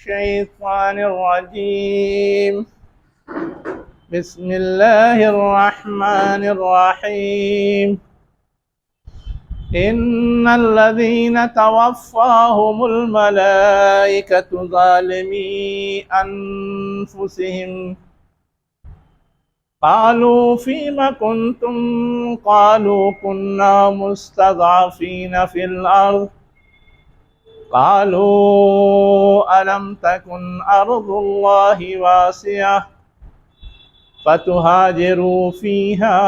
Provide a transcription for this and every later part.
الشيطان الرجيم. بسم الله الرحمن الرحيم. إن الذين توفاهم الملائكة ظالمي أنفسهم قالوا فيم كنتم قالوا كنا مستضعفين في الأرض قالوا ألم تكن أرض الله واسعة فتهاجروا فيها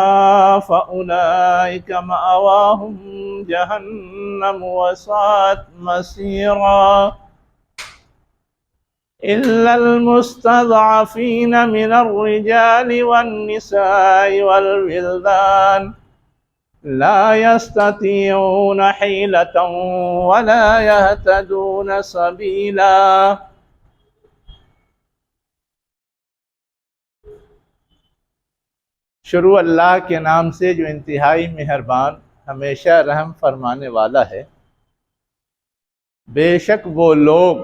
فأولئك مأواهم جهنم وساءت مصيرا إلا المستضعفين من الرجال والنساء والولدان لا يستطيعون حيلة ولا يهتدون سبيلا. شروع اللہ کے نام سے جو انتہائی مہربان ہمیشہ رحم فرمانے والا ہے۔ بے شک وہ لوگ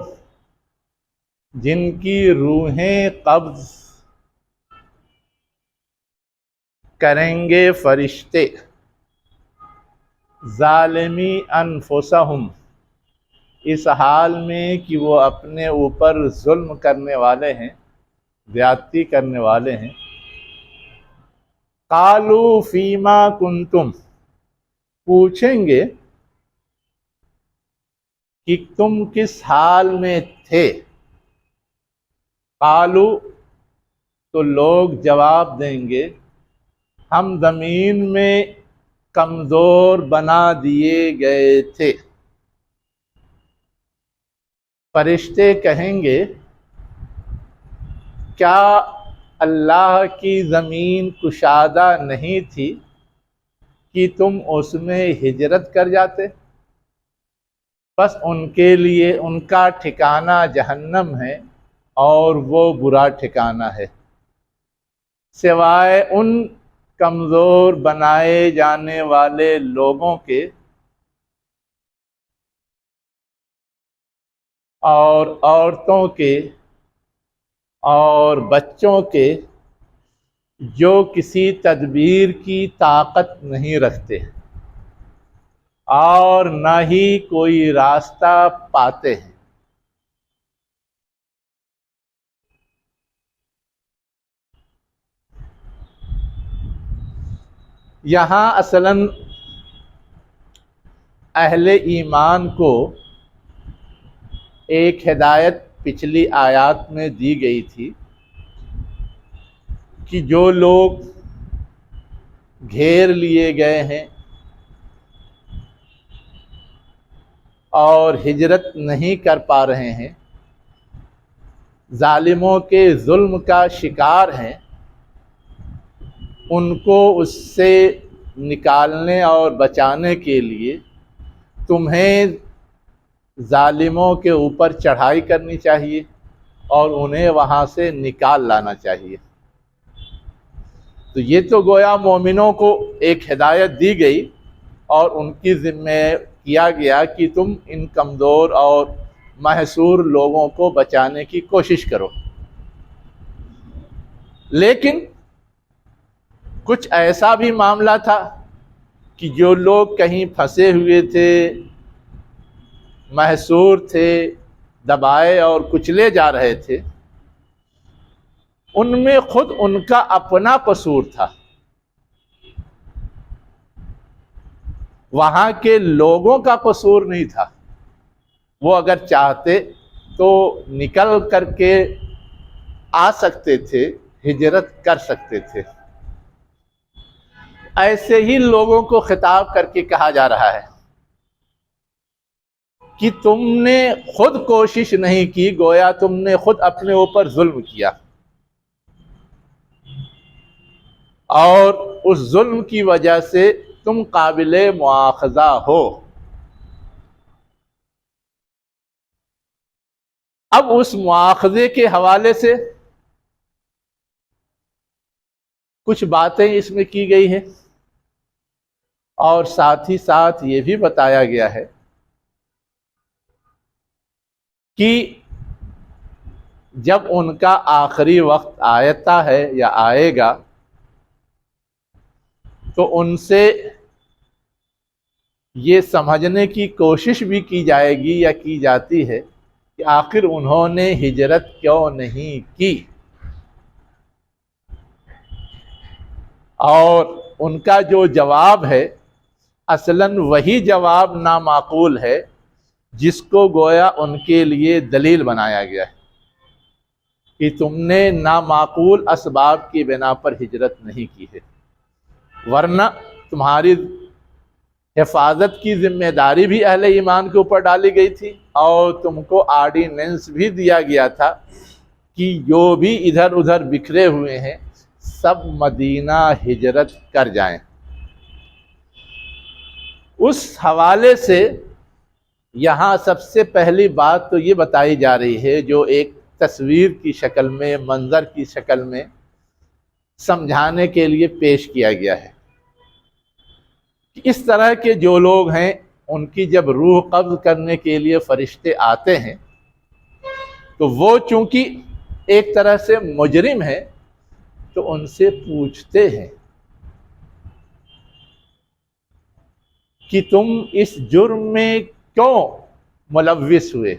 جن کی روحیں قبض کریں گے فرشتے، ظالمی انفسہم، اس حال میں کہ وہ اپنے اوپر ظلم کرنے والے ہیں، زیادتی کرنے والے ہیں۔ قالوا فیما کنتم، پوچھیں گے کہ تم کس حال میں تھے۔ قالو، تو لوگ جواب دیں گے ہم زمین میں کمزور بنا دیے گئے تھے۔ فرشتے کہیں گے کیا اللہ کی زمین کشادہ نہیں تھی کہ تم اس میں ہجرت کر جاتے؟ بس ان کے لیے ان کا ٹھکانہ جہنم ہے اور وہ برا ٹھکانہ ہے، سوائے ان کمزور بنائے جانے والے لوگوں کے اور عورتوں کے اور بچوں کے جو کسی تدبیر کی طاقت نہیں رکھتے اور نہ ہی کوئی راستہ پاتے ہیں۔ یہاں اصلاً اہل ایمان کو ایک ہدایت پچھلی آیات میں دی گئی تھی کہ جو لوگ گھیر لیے گئے ہیں اور ہجرت نہیں کر پا رہے ہیں، ظالموں کے ظلم کا شکار ہیں، ان کو اس سے نکالنے اور بچانے کے لیے تمہیں ظالموں کے اوپر چڑھائی کرنی چاہیے اور انہیں وہاں سے نکال لانا چاہیے۔ تو یہ تو گویا مومنوں کو ایک ہدایت دی گئی اور ان کی ذمہ کیا گیا کہ تم ان کمزور اور محصور لوگوں کو بچانے کی کوشش کرو۔ لیکن کچھ ایسا بھی معاملہ تھا کہ جو لوگ کہیں پھنسے ہوئے تھے، محصور تھے، دبائے اور کچلے جا رہے تھے، ان میں خود ان کا اپنا قصور تھا۔ وہاں کے لوگوں کا قصور نہیں تھا۔ وہ اگر چاہتے تو نکل کر کے آ سکتے تھے، ہجرت کر سکتے تھے۔ ایسے ہی لوگوں کو خطاب کر کے کہا جا رہا ہے کہ تم نے خود کوشش نہیں کی، گویا تم نے خود اپنے اوپر ظلم کیا اور اس ظلم کی وجہ سے تم قابل مواخذہ ہو۔ اب اس مواخذے کے حوالے سے کچھ باتیں اس میں کی گئی ہیں اور ساتھ ہی ساتھ یہ بھی بتایا گیا ہے کہ جب ان کا آخری وقت آتا ہے یا آئے گا تو ان سے یہ سمجھنے کی کوشش بھی کی جائے گی یا کی جاتی ہے کہ آخر انہوں نے ہجرت کیوں نہیں کی، اور ان کا جو جواب ہے اصلاً وہی جواب نامعقول ہے جس کو گویا ان کے لیے دلیل بنایا گیا ہے کہ تم نے نامعقول اسباب کی بنا پر ہجرت نہیں کی ہے، ورنہ تمہاری حفاظت کی ذمہ داری بھی اہل ایمان کے اوپر ڈالی گئی تھی، اور تم کو آرڈیننس بھی دیا گیا تھا کہ جو بھی ادھر ادھر بکھرے ہوئے ہیں سب مدینہ ہجرت کر جائیں۔ اس حوالے سے یہاں سب سے پہلی بات تو یہ بتائی جا رہی ہے، جو ایک تصویر کی شکل میں، منظر کی شکل میں سمجھانے کے لیے پیش کیا گیا ہے کہ اس طرح کے جو لوگ ہیں ان کی جب روح قبض کرنے کے لیے فرشتے آتے ہیں تو وہ چونکہ ایک طرح سے مجرم ہے تو ان سے پوچھتے ہیں کہ تم اس جرم میں کیوں ملوث ہوئے،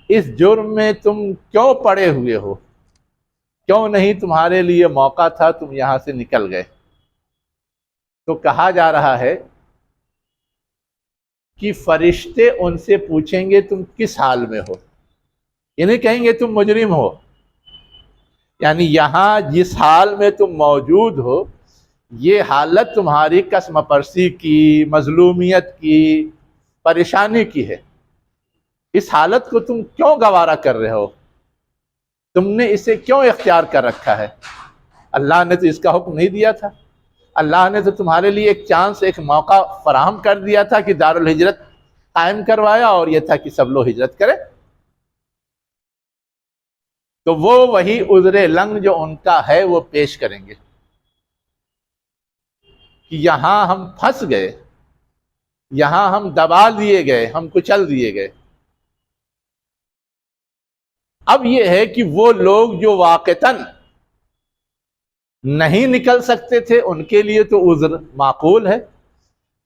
اس جرم میں تم کیوں پڑے ہوئے ہو، کیوں نہیں تمہارے لیے موقع تھا تم یہاں سے نکل گئے؟ تو کہا جا رہا ہے کہ فرشتے ان سے پوچھیں گے تم کس حال میں ہو، یہ نہیں کہیں گے تم مجرم ہو، یعنی یہاں جس حال میں تم موجود ہو یہ حالت تمہاری قسم پرسی کی، مظلومیت کی، پریشانی کی ہے، اس حالت کو تم کیوں گوارا کر رہے ہو، تم نے اسے کیوں اختیار کر رکھا ہے؟ اللہ نے تو اس کا حکم نہیں دیا تھا، اللہ نے تو تمہارے لیے ایک چانس، ایک موقع فراہم کر دیا تھا کہ دارالہجرت قائم کروایا، اور یہ تھا کہ سب لوگ ہجرت کریں۔ تو وہ وہی عذر لنگ جو ان کا ہے وہ پیش کریں گے کہ یہاں ہم پھنس گئے، یہاں ہم دبا دیے گئے، ہم کچل دیے گئے۔ اب یہ ہے کہ وہ لوگ جو واقعتاً نہیں نکل سکتے تھے ان کے لیے تو عذر معقول ہے،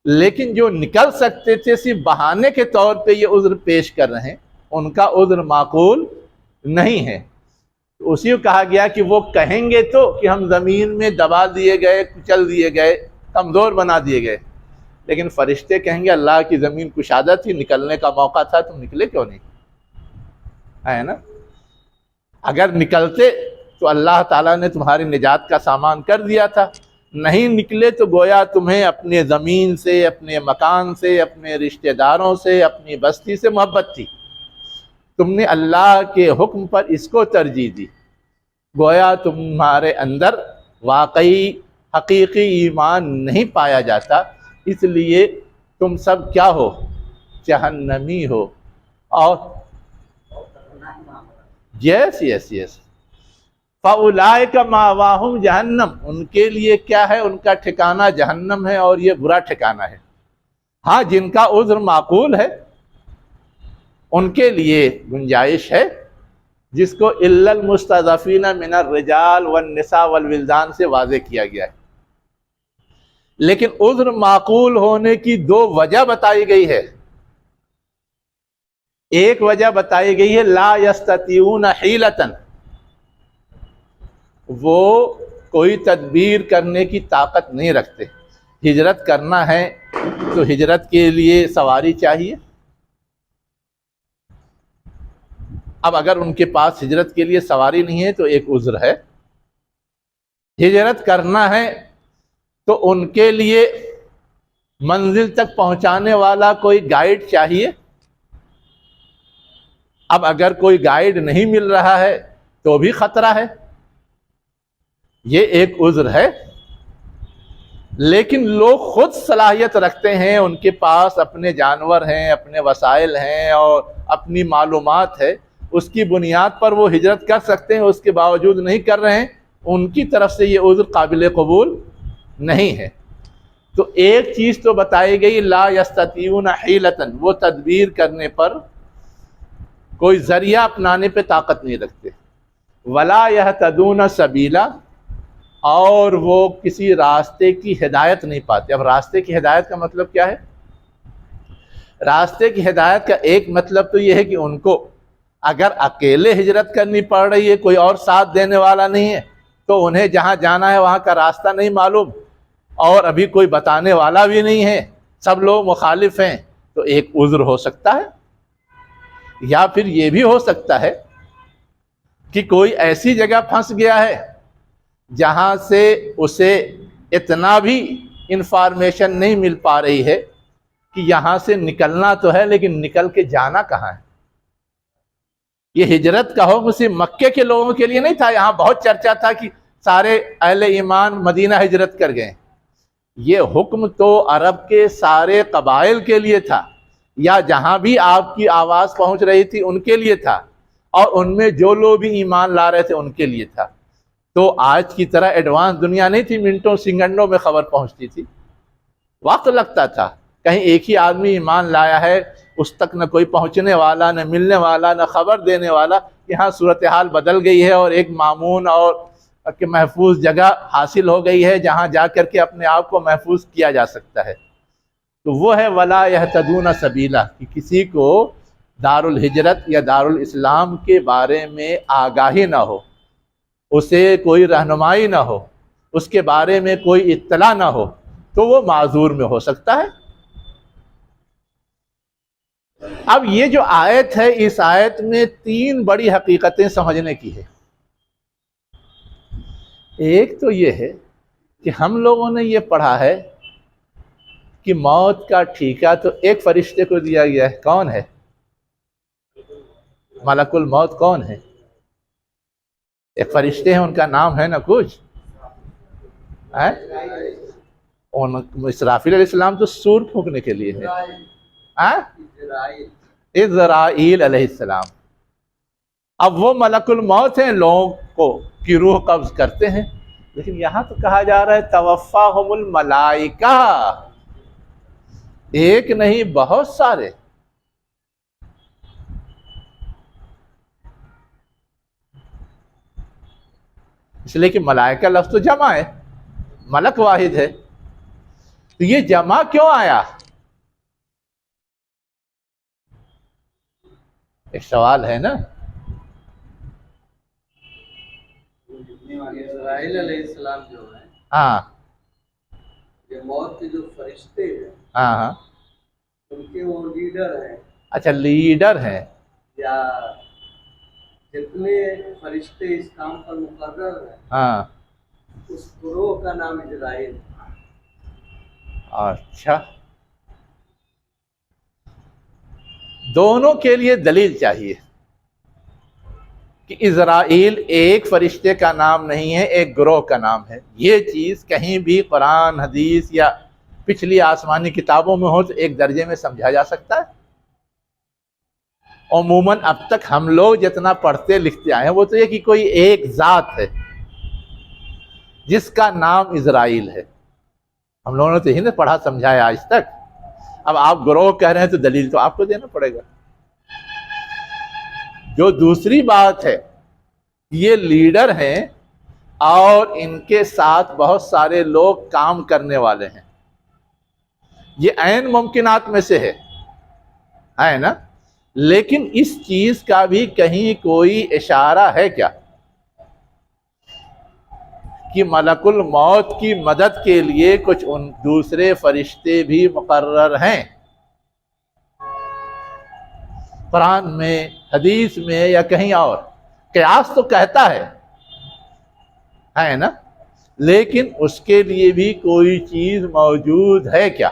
لیکن جو نکل سکتے تھے صرف بہانے کے طور پہ یہ عذر پیش کر رہے ہیں، ان کا عذر معقول نہیں ہے۔ اسی کو کہا گیا کہ وہ کہیں گے تو کہ ہم زمین میں دبا دیے گئے، کچل دیے گئے، کمزور بنا دیے گئے، لیکن فرشتے کہیں گے اللہ کی زمین کشادہ تھی، نکلنے کا موقع تھا، تم نکلے کیوں نہیں؟ ہے نا؟ اگر نکلتے تو اللہ تعالیٰ نے تمہاری نجات کا سامان کر دیا تھا، نہیں نکلے تو گویا تمہیں اپنے زمین سے، اپنے مکان سے، اپنے رشتہ داروں سے، اپنی بستی سے محبت تھی، تم نے اللہ کے حکم پر اس کو ترجیح دی، گویا تمہارے اندر واقعی حقیقی ایمان نہیں پایا جاتا، اس لیے تم سب کیا ہو؟ جہنمی ہو۔ اور یس فَأُولَٰئِكَ مَأْوَاهُمْ جہنم، ان کے لیے کیا ہے؟ ان کا ٹھکانہ جہنم ہے، اور یہ برا ٹھکانہ ہے۔ ہاں جن کا عذر معقول ہے ان کے لیے گنجائش ہے، جس کو إِلَّا الْمُسْتَضْعَفِينَ مِنَ الرِّجَالِ وَالنِّسَاءِ وَالْوِلْدَانِ سے واضح کیا گیا ہے، لیکن عذر معقول ہونے کی دو وجہ بتائی گئی ہے۔ ایک وجہ بتائی گئی ہے لا یستطیعون حیلۃ، وہ کوئی تدبیر کرنے کی طاقت نہیں رکھتے، ہجرت کرنا ہے تو ہجرت کے لیے سواری چاہیے، اب اگر ان کے پاس ہجرت کے لیے سواری نہیں ہے تو ایک عذر ہے۔ ہجرت کرنا ہے تو ان کے لیے منزل تک پہنچانے والا کوئی گائیڈ چاہیے، اب اگر کوئی گائیڈ نہیں مل رہا ہے تو بھی خطرہ ہے، یہ ایک عذر ہے۔ لیکن لوگ خود صلاحیت رکھتے ہیں، ان کے پاس اپنے جانور ہیں، اپنے وسائل ہیں اور اپنی معلومات ہے، اس کی بنیاد پر وہ ہجرت کر سکتے ہیں، اس کے باوجود نہیں کر رہے ہیں، ان کی طرف سے یہ عذر قابل قبول نہیں ہے۔ تو ایک چیز تو بتائی گئی لا یستطیعون حیلۃ، وہ تدبیر کرنے پر کوئی ذریعہ اپنانے پہ طاقت نہیں رکھتے، ولا یہتدون سبیلا، اور وہ کسی راستے کی ہدایت نہیں پاتے۔ اب راستے کی ہدایت کا مطلب کیا ہے؟ راستے کی ہدایت کا ایک مطلب تو یہ ہے کہ ان کو اگر اکیلے ہجرت کرنی پڑ رہی ہے، کوئی اور ساتھ دینے والا نہیں ہے، تو انہیں جہاں جانا ہے وہاں کا راستہ نہیں معلوم، اور ابھی کوئی بتانے والا بھی نہیں ہے، سب لوگ مخالف ہیں، تو ایک عذر ہو سکتا ہے۔ یا پھر یہ بھی ہو سکتا ہے کہ کوئی ایسی جگہ پھنس گیا ہے جہاں سے اسے اتنا بھی انفارمیشن نہیں مل پا رہی ہے کہ یہاں سے نکلنا تو ہے لیکن نکل کے جانا کہاں ہے۔ یہ ہجرت کا حکم صرف مکے کے لوگوں کے لیے نہیں تھا، یہاں بہت چرچا تھا کہ سارے اہل ایمان مدینہ ہجرت کر گئے۔ یہ حکم تو عرب کے سارے قبائل کے لیے تھا، یا جہاں بھی آپ کی آواز پہنچ رہی تھی ان کے لیے تھا، اور ان میں جو لوگ بھی ایمان لا رہے تھے ان کے لیے تھا۔ تو آج کی طرح ایڈوانس دنیا نہیں تھی، منٹوں سیکنڈوں میں خبر پہنچتی تھی، وقت لگتا تھا۔ کہیں ایک ہی آدمی ایمان لایا ہے، اس تک نہ کوئی پہنچنے والا، نہ ملنے والا، نہ خبر دینے والا۔ یہاں صورتحال بدل گئی ہے، اور ایک مامون اور کہ محفوظ جگہ حاصل ہو گئی ہے جہاں جا کر کے اپنے آپ کو محفوظ کیا جا سکتا ہے۔ تو وہ ہے ولا یہتدون سبیلا، کہ کسی کو دار الہجرت یا دار الاسلام کے بارے میں آگاہی نہ ہو، اسے کوئی رہنمائی نہ ہو، اس کے بارے میں کوئی اطلاع نہ ہو، تو وہ معذور میں ہو سکتا ہے۔ اب یہ جو آیت ہے، اس آیت میں 3 بڑی حقیقتیں سمجھنے کی ہے۔ ایک تو یہ ہے کہ ہم لوگوں نے یہ پڑھا ہے کہ موت کا ٹھیکہ تو ایک فرشتے کو دیا گیا ہے۔ کون ہے؟ ملک الموت کون ہے؟ ایک فرشتے ہیں، ان کا نام ہے نا کچھ؟ اسرافیل علیہ السلام تو سور پھونکنے کے لیے ہے، عزرائیل علیہ السلام۔ اب وہ ملک الموت ہیں، لوگوں کی روح قبض کرتے ہیں، لیکن یہاں تو کہا جا رہا ہے توفاہم الملائکہ، ایک نہیں بہت سارے۔ اس لیے کہ ملائکہ لفظ تو جمع ہے، ملک واحد ہے، تو یہ جمع کیوں آیا؟ ایک سوال ہے نا۔ اسرائیل علیہ السلام جو ہے، ہاں یہ موت کے جو فرشتے ہیں، ہاں ہاں، ان کے وہ لیڈر ہیں، اچھا لیڈر ہیں۔ یا جتنے فرشتے اس کام پر مقرر ہیں، ہاں اس گروہ کا نام اسرائیل۔ اچھا، دونوں کے لیے دلیل چاہیے کہ اسرائیل ایک فرشتے کا نام نہیں ہے، ایک گروہ کا نام ہے۔ یہ چیز کہیں بھی قرآن، حدیث یا پچھلی آسمانی کتابوں میں ہو تو ایک درجے میں سمجھا جا سکتا ہے۔ عموماً اب تک ہم لوگ جتنا پڑھتے لکھتے آئے ہیں وہ تو یہ کہ کوئی ایک ذات ہے جس کا نام اسرائیل ہے۔ ہم لوگوں نے تو ہی پڑھا سمجھایا آج تک۔ اب آپ گروہ کہہ رہے ہیں تو دلیل تو آپ کو دینا پڑے گا۔ جو دوسری بات ہے، یہ لیڈر ہیں اور ان کے ساتھ بہت سارے لوگ کام کرنے والے ہیں، یہ عین ممکنات میں سے ہے نا۔ لیکن اس چیز کا بھی کہیں کوئی اشارہ ہے کیا کہ ملک الموت کی مدد کے لیے کچھ ان دوسرے فرشتے بھی مقرر ہیں؟ قرآن میں، حدیث میں یا کہیں اور؟ قیاس تو کہتا ہے نا، لیکن اس کے لیے بھی کوئی چیز موجود ہے کیا؟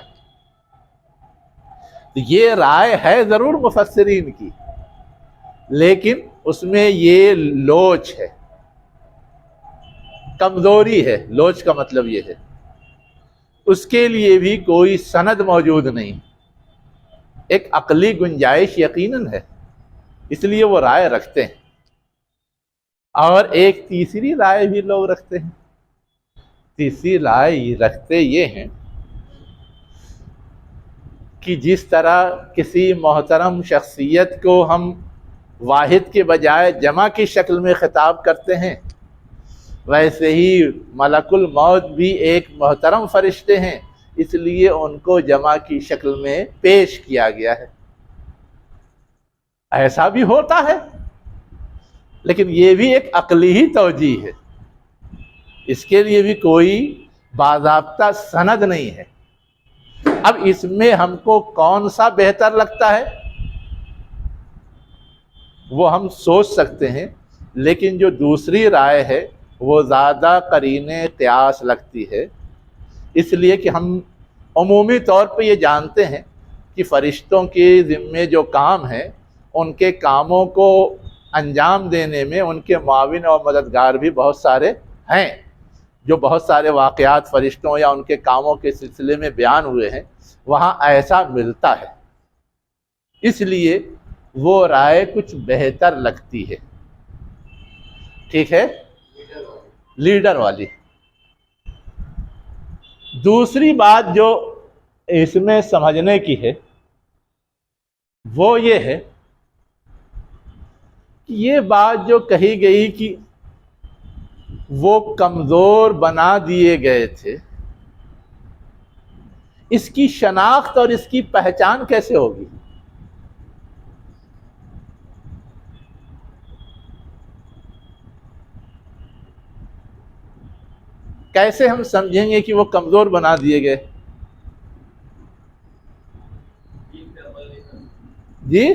یہ رائے ہے ضرور مفسرین کی، لیکن اس میں یہ لوچ ہے، کمزوری ہے۔ لوچ کا مطلب یہ ہے اس کے لیے بھی کوئی سند موجود نہیں۔ ایک عقلی گنجائش یقیناً ہے، اس لیے وہ رائے رکھتے ہیں۔ اور ایک تیسری رائے بھی لوگ رکھتے ہیں۔ تیسری رائے رکھتے یہ ہیں کہ جس طرح کسی محترم شخصیت کو ہم واحد کے بجائے جمع کی شکل میں خطاب کرتے ہیں، ویسے ہی ملک الموت بھی ایک محترم فرشتے ہیں، اس لیے ان کو جمع کی شکل میں پیش کیا گیا ہے۔ ایسا بھی ہوتا ہے، لیکن یہ بھی ایک عقلی ہی توجیہ ہے، اس کے لیے بھی کوئی باضابطہ سند نہیں ہے۔ اب اس میں ہم کو کون سا بہتر لگتا ہے وہ ہم سوچ سکتے ہیں، لیکن جو دوسری رائے ہے وہ زیادہ قرین قیاس لگتی ہے، اس لیے کہ ہم عمومی طور پہ یہ جانتے ہیں کہ فرشتوں کے ذمے جو کام ہیں ان کے کاموں کو انجام دینے میں ان کے معاون اور مددگار بھی بہت سارے ہیں، جو بہت سارے واقعات فرشتوں یا ان کے کاموں کے سلسلے میں بیان ہوئے ہیں وہاں ایسا ملتا ہے، اس لیے وہ رائے کچھ بہتر لگتی ہے۔ ٹھیک ہے، لیڈر والی۔ دوسری بات جو اس میں سمجھنے کی ہے وہ یہ ہے کہ یہ بات جو کہی گئی کہ وہ کمزور بنا دیے گئے تھے، اس کی شناخت اور اس کی پہچان کیسے ہوگی؟ کیسے ہم سمجھیں گے کہ وہ کمزور بنا دیے گئے؟ جی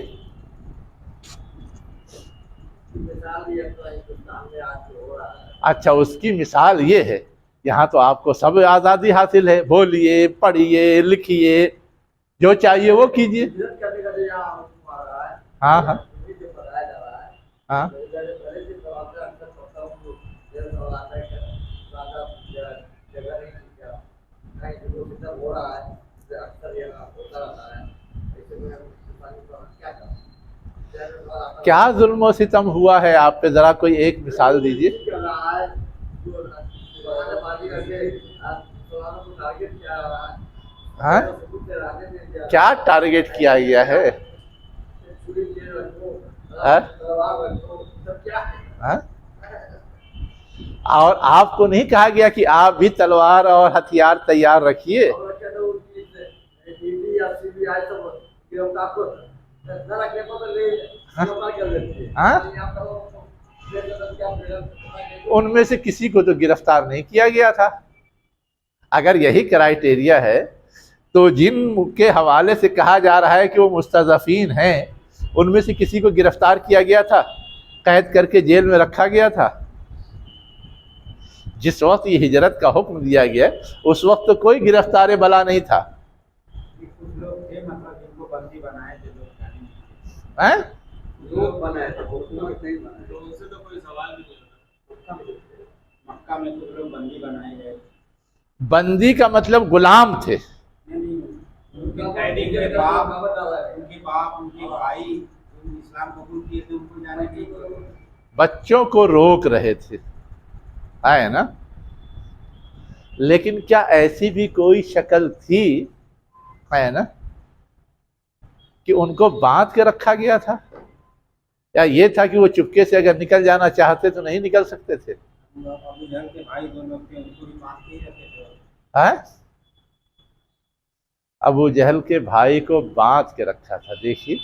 اچھا، اس کی مثال یہ ہے، یہاں تو آپ کو سب آزادی حاصل ہے، بولیے، پڑھیے، لکھیے، جو چاہیے وہ کیجیے۔ ہاں ہاں ہاں کیا ظلم و ستم ہوا ہے آپ پہ؟ ذرا کوئی ایک مثال دیجیے۔ ہاں کیا ٹارگیٹ کیا گیا ہے؟ اور آپ کو نہیں کہا گیا کہ آپ بھی تلوار اور ہتھیار تیار رکھیے؟ ان میں سے کسی کو تو گرفتار نہیں کیا گیا تھا۔ اگر یہی کرائیٹیریا ہے تو جن کے حوالے سے کہا جا رہا ہے کہ وہ مستضعفین ہیں، ان میں سے کسی کو گرفتار کیا گیا تھا، قید کر کے جیل میں رکھا گیا تھا؟ جس وقت یہ ہجرت کا حکم دیا گیا اس وقت تو کوئی گرفتار بلا نہیں تھا۔ بندی کا مطلب غلام تھے؟ بچوں کو روک رہے تھے، ہے نا؟ لیکن کیا ایسی بھی کوئی شکل تھی، ہے نا، کہ ان کو باندھ کے رکھا گیا تھا؟ یا یہ تھا کہ وہ چپکے سے اگر نکل جانا چاہتے تو نہیں نکل سکتے تھے؟ ابو جہل کے بھائی کو باندھ کے رکھا تھا، دیکھیے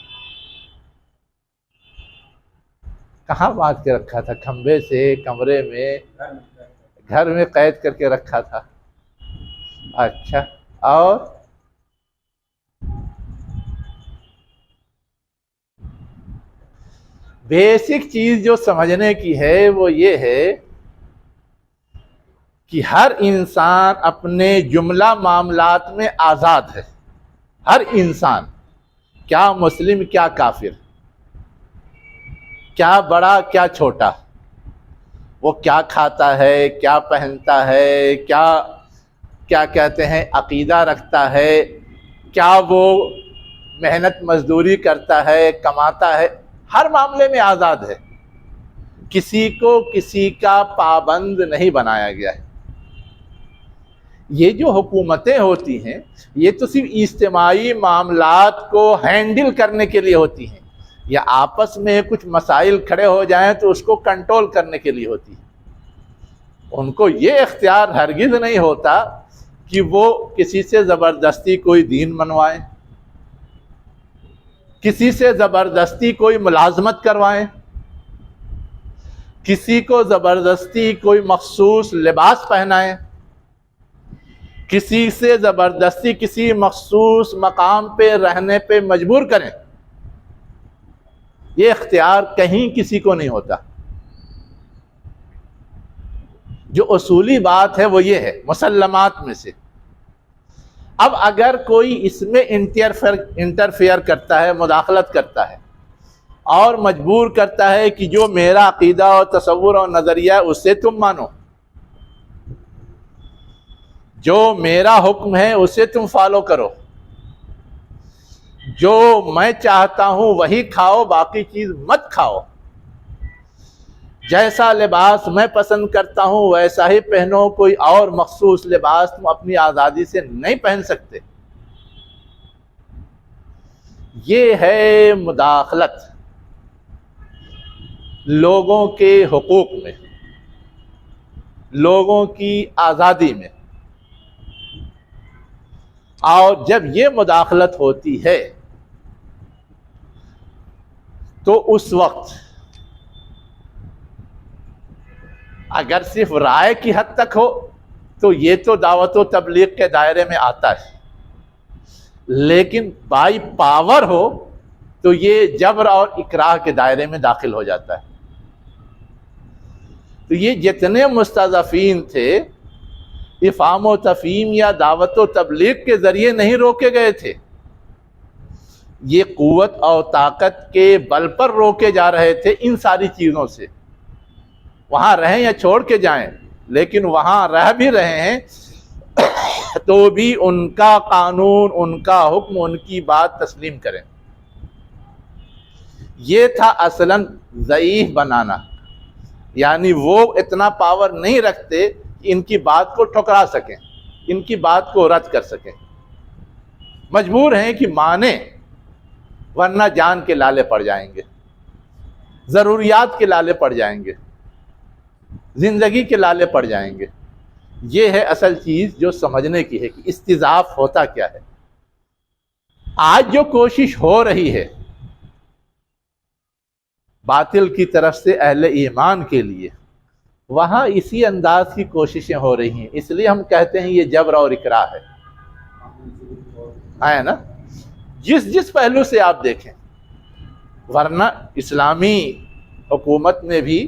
کہاں باندھ کے رکھا تھا؟ کھمبے سے، کمرے میں، گھر میں قید کر کے رکھا تھا۔ اچھا، اور بیسک چیز جو سمجھنے کی ہے وہ یہ ہے کہ ہر انسان اپنے جملہ معاملات میں آزاد ہے، ہر انسان، کیا مسلم کیا کافر، کیا بڑا کیا چھوٹا، وہ کیا کھاتا ہے، کیا پہنتا ہے، کیا کہتے ہیں عقیدہ رکھتا ہے، کیا وہ محنت مزدوری کرتا ہے، کماتا ہے، ہر معاملے میں آزاد ہے، کسی کو کسی کا پابند نہیں بنایا گیا ہے۔ یہ جو حکومتیں ہوتی ہیں یہ تو صرف اجتماعی معاملات کو ہینڈل کرنے کے لیے ہوتی ہیں، یا آپس میں کچھ مسائل کھڑے ہو جائیں تو اس کو کنٹرول کرنے کے لیے ہوتی ہے۔ ان کو یہ اختیار ہرگز نہیں ہوتا کہ وہ کسی سے زبردستی کوئی دین منوائیں، کسی سے زبردستی کوئی ملازمت کروائیں، کسی کو زبردستی کوئی مخصوص لباس پہنائیں، کسی سے زبردستی کسی مخصوص مقام پہ رہنے پہ مجبور کریں۔ یہ اختیار کہیں کسی کو نہیں ہوتا۔ جو اصولی بات ہے وہ یہ ہے مسلمات میں سے۔ اب اگر کوئی اس میں انٹرفیئر کرتا ہے، مداخلت کرتا ہے اور مجبور کرتا ہے کہ جو میرا عقیدہ اور تصور اور نظریہ ہے اسے تم مانو، جو میرا حکم ہے اسے تم فالو کرو، جو میں چاہتا ہوں وہی کھاؤ، باقی چیز مت کھاؤ، جیسا لباس میں پسند کرتا ہوں ویسا ہی پہنو، کوئی اور مخصوص لباس تم اپنی آزادی سے نہیں پہن سکتے، یہ ہے مداخلت لوگوں کے حقوق میں، لوگوں کی آزادی میں۔ اور جب یہ مداخلت ہوتی ہے تو اس وقت اگر صرف رائے کی حد تک ہو تو یہ تو دعوت و تبلیغ کے دائرے میں آتا ہے، لیکن بائی پاور ہو تو یہ جبر اور اکراہ کے دائرے میں داخل ہو جاتا ہے۔ تو یہ جتنے مستضعفین تھے افہام و تفہیم یا دعوت و تبلیغ کے ذریعے نہیں روکے گئے تھے، یہ قوت اور طاقت کے بل پر روکے جا رہے تھے ان ساری چیزوں سے۔ وہاں رہیں یا چھوڑ کے جائیں، لیکن وہاں رہ بھی رہے ہیں تو بھی ان کا قانون، ان کا حکم، ان کی بات تسلیم کریں۔ یہ تھا اصلاً ضعیف بنانا، یعنی وہ اتنا پاور نہیں رکھتے کہ ان کی بات کو ٹھکرا سکیں، ان کی بات کو رد کر سکیں، مجبور ہیں کہ مانیں ورنہ جان کے لالے پڑ جائیں گے، ضروریات کے لالے پڑ جائیں گے، زندگی کے لالے پڑ جائیں گے۔ یہ ہے اصل چیز جو سمجھنے کی ہے کہ استضعاف ہوتا کیا ہے۔ آج جو کوشش ہو رہی ہے باطل کی طرف سے اہل ایمان کے لیے، وہاں اسی انداز کی کوششیں ہو رہی ہیں، اس لیے ہم کہتے ہیں یہ جبر اور اکراہ ہے نا، جس پہلو سے آپ دیکھیں۔ ورنہ اسلامی حکومت میں بھی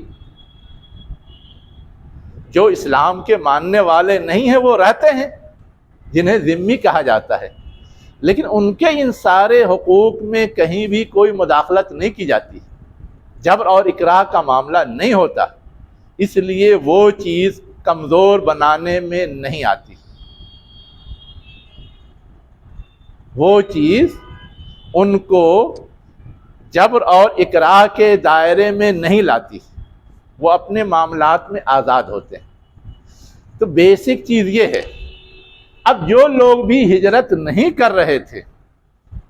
جو اسلام کے ماننے والے نہیں ہیں وہ رہتے ہیں، جنہیں ذمی کہا جاتا ہے، لیکن ان کے ان سارے حقوق میں کہیں بھی کوئی مداخلت نہیں کی جاتی، جبر اور اکراہ کا معاملہ نہیں ہوتا، اس لیے وہ چیز کمزور بنانے میں نہیں آتی، وہ چیز ان کو جبر اور اکراہ کے دائرے میں نہیں لاتی، وہ اپنے معاملات میں آزاد ہوتے ہیں۔ تو بیسک چیز یہ ہے۔ اب جو لوگ بھی ہجرت نہیں کر رہے تھے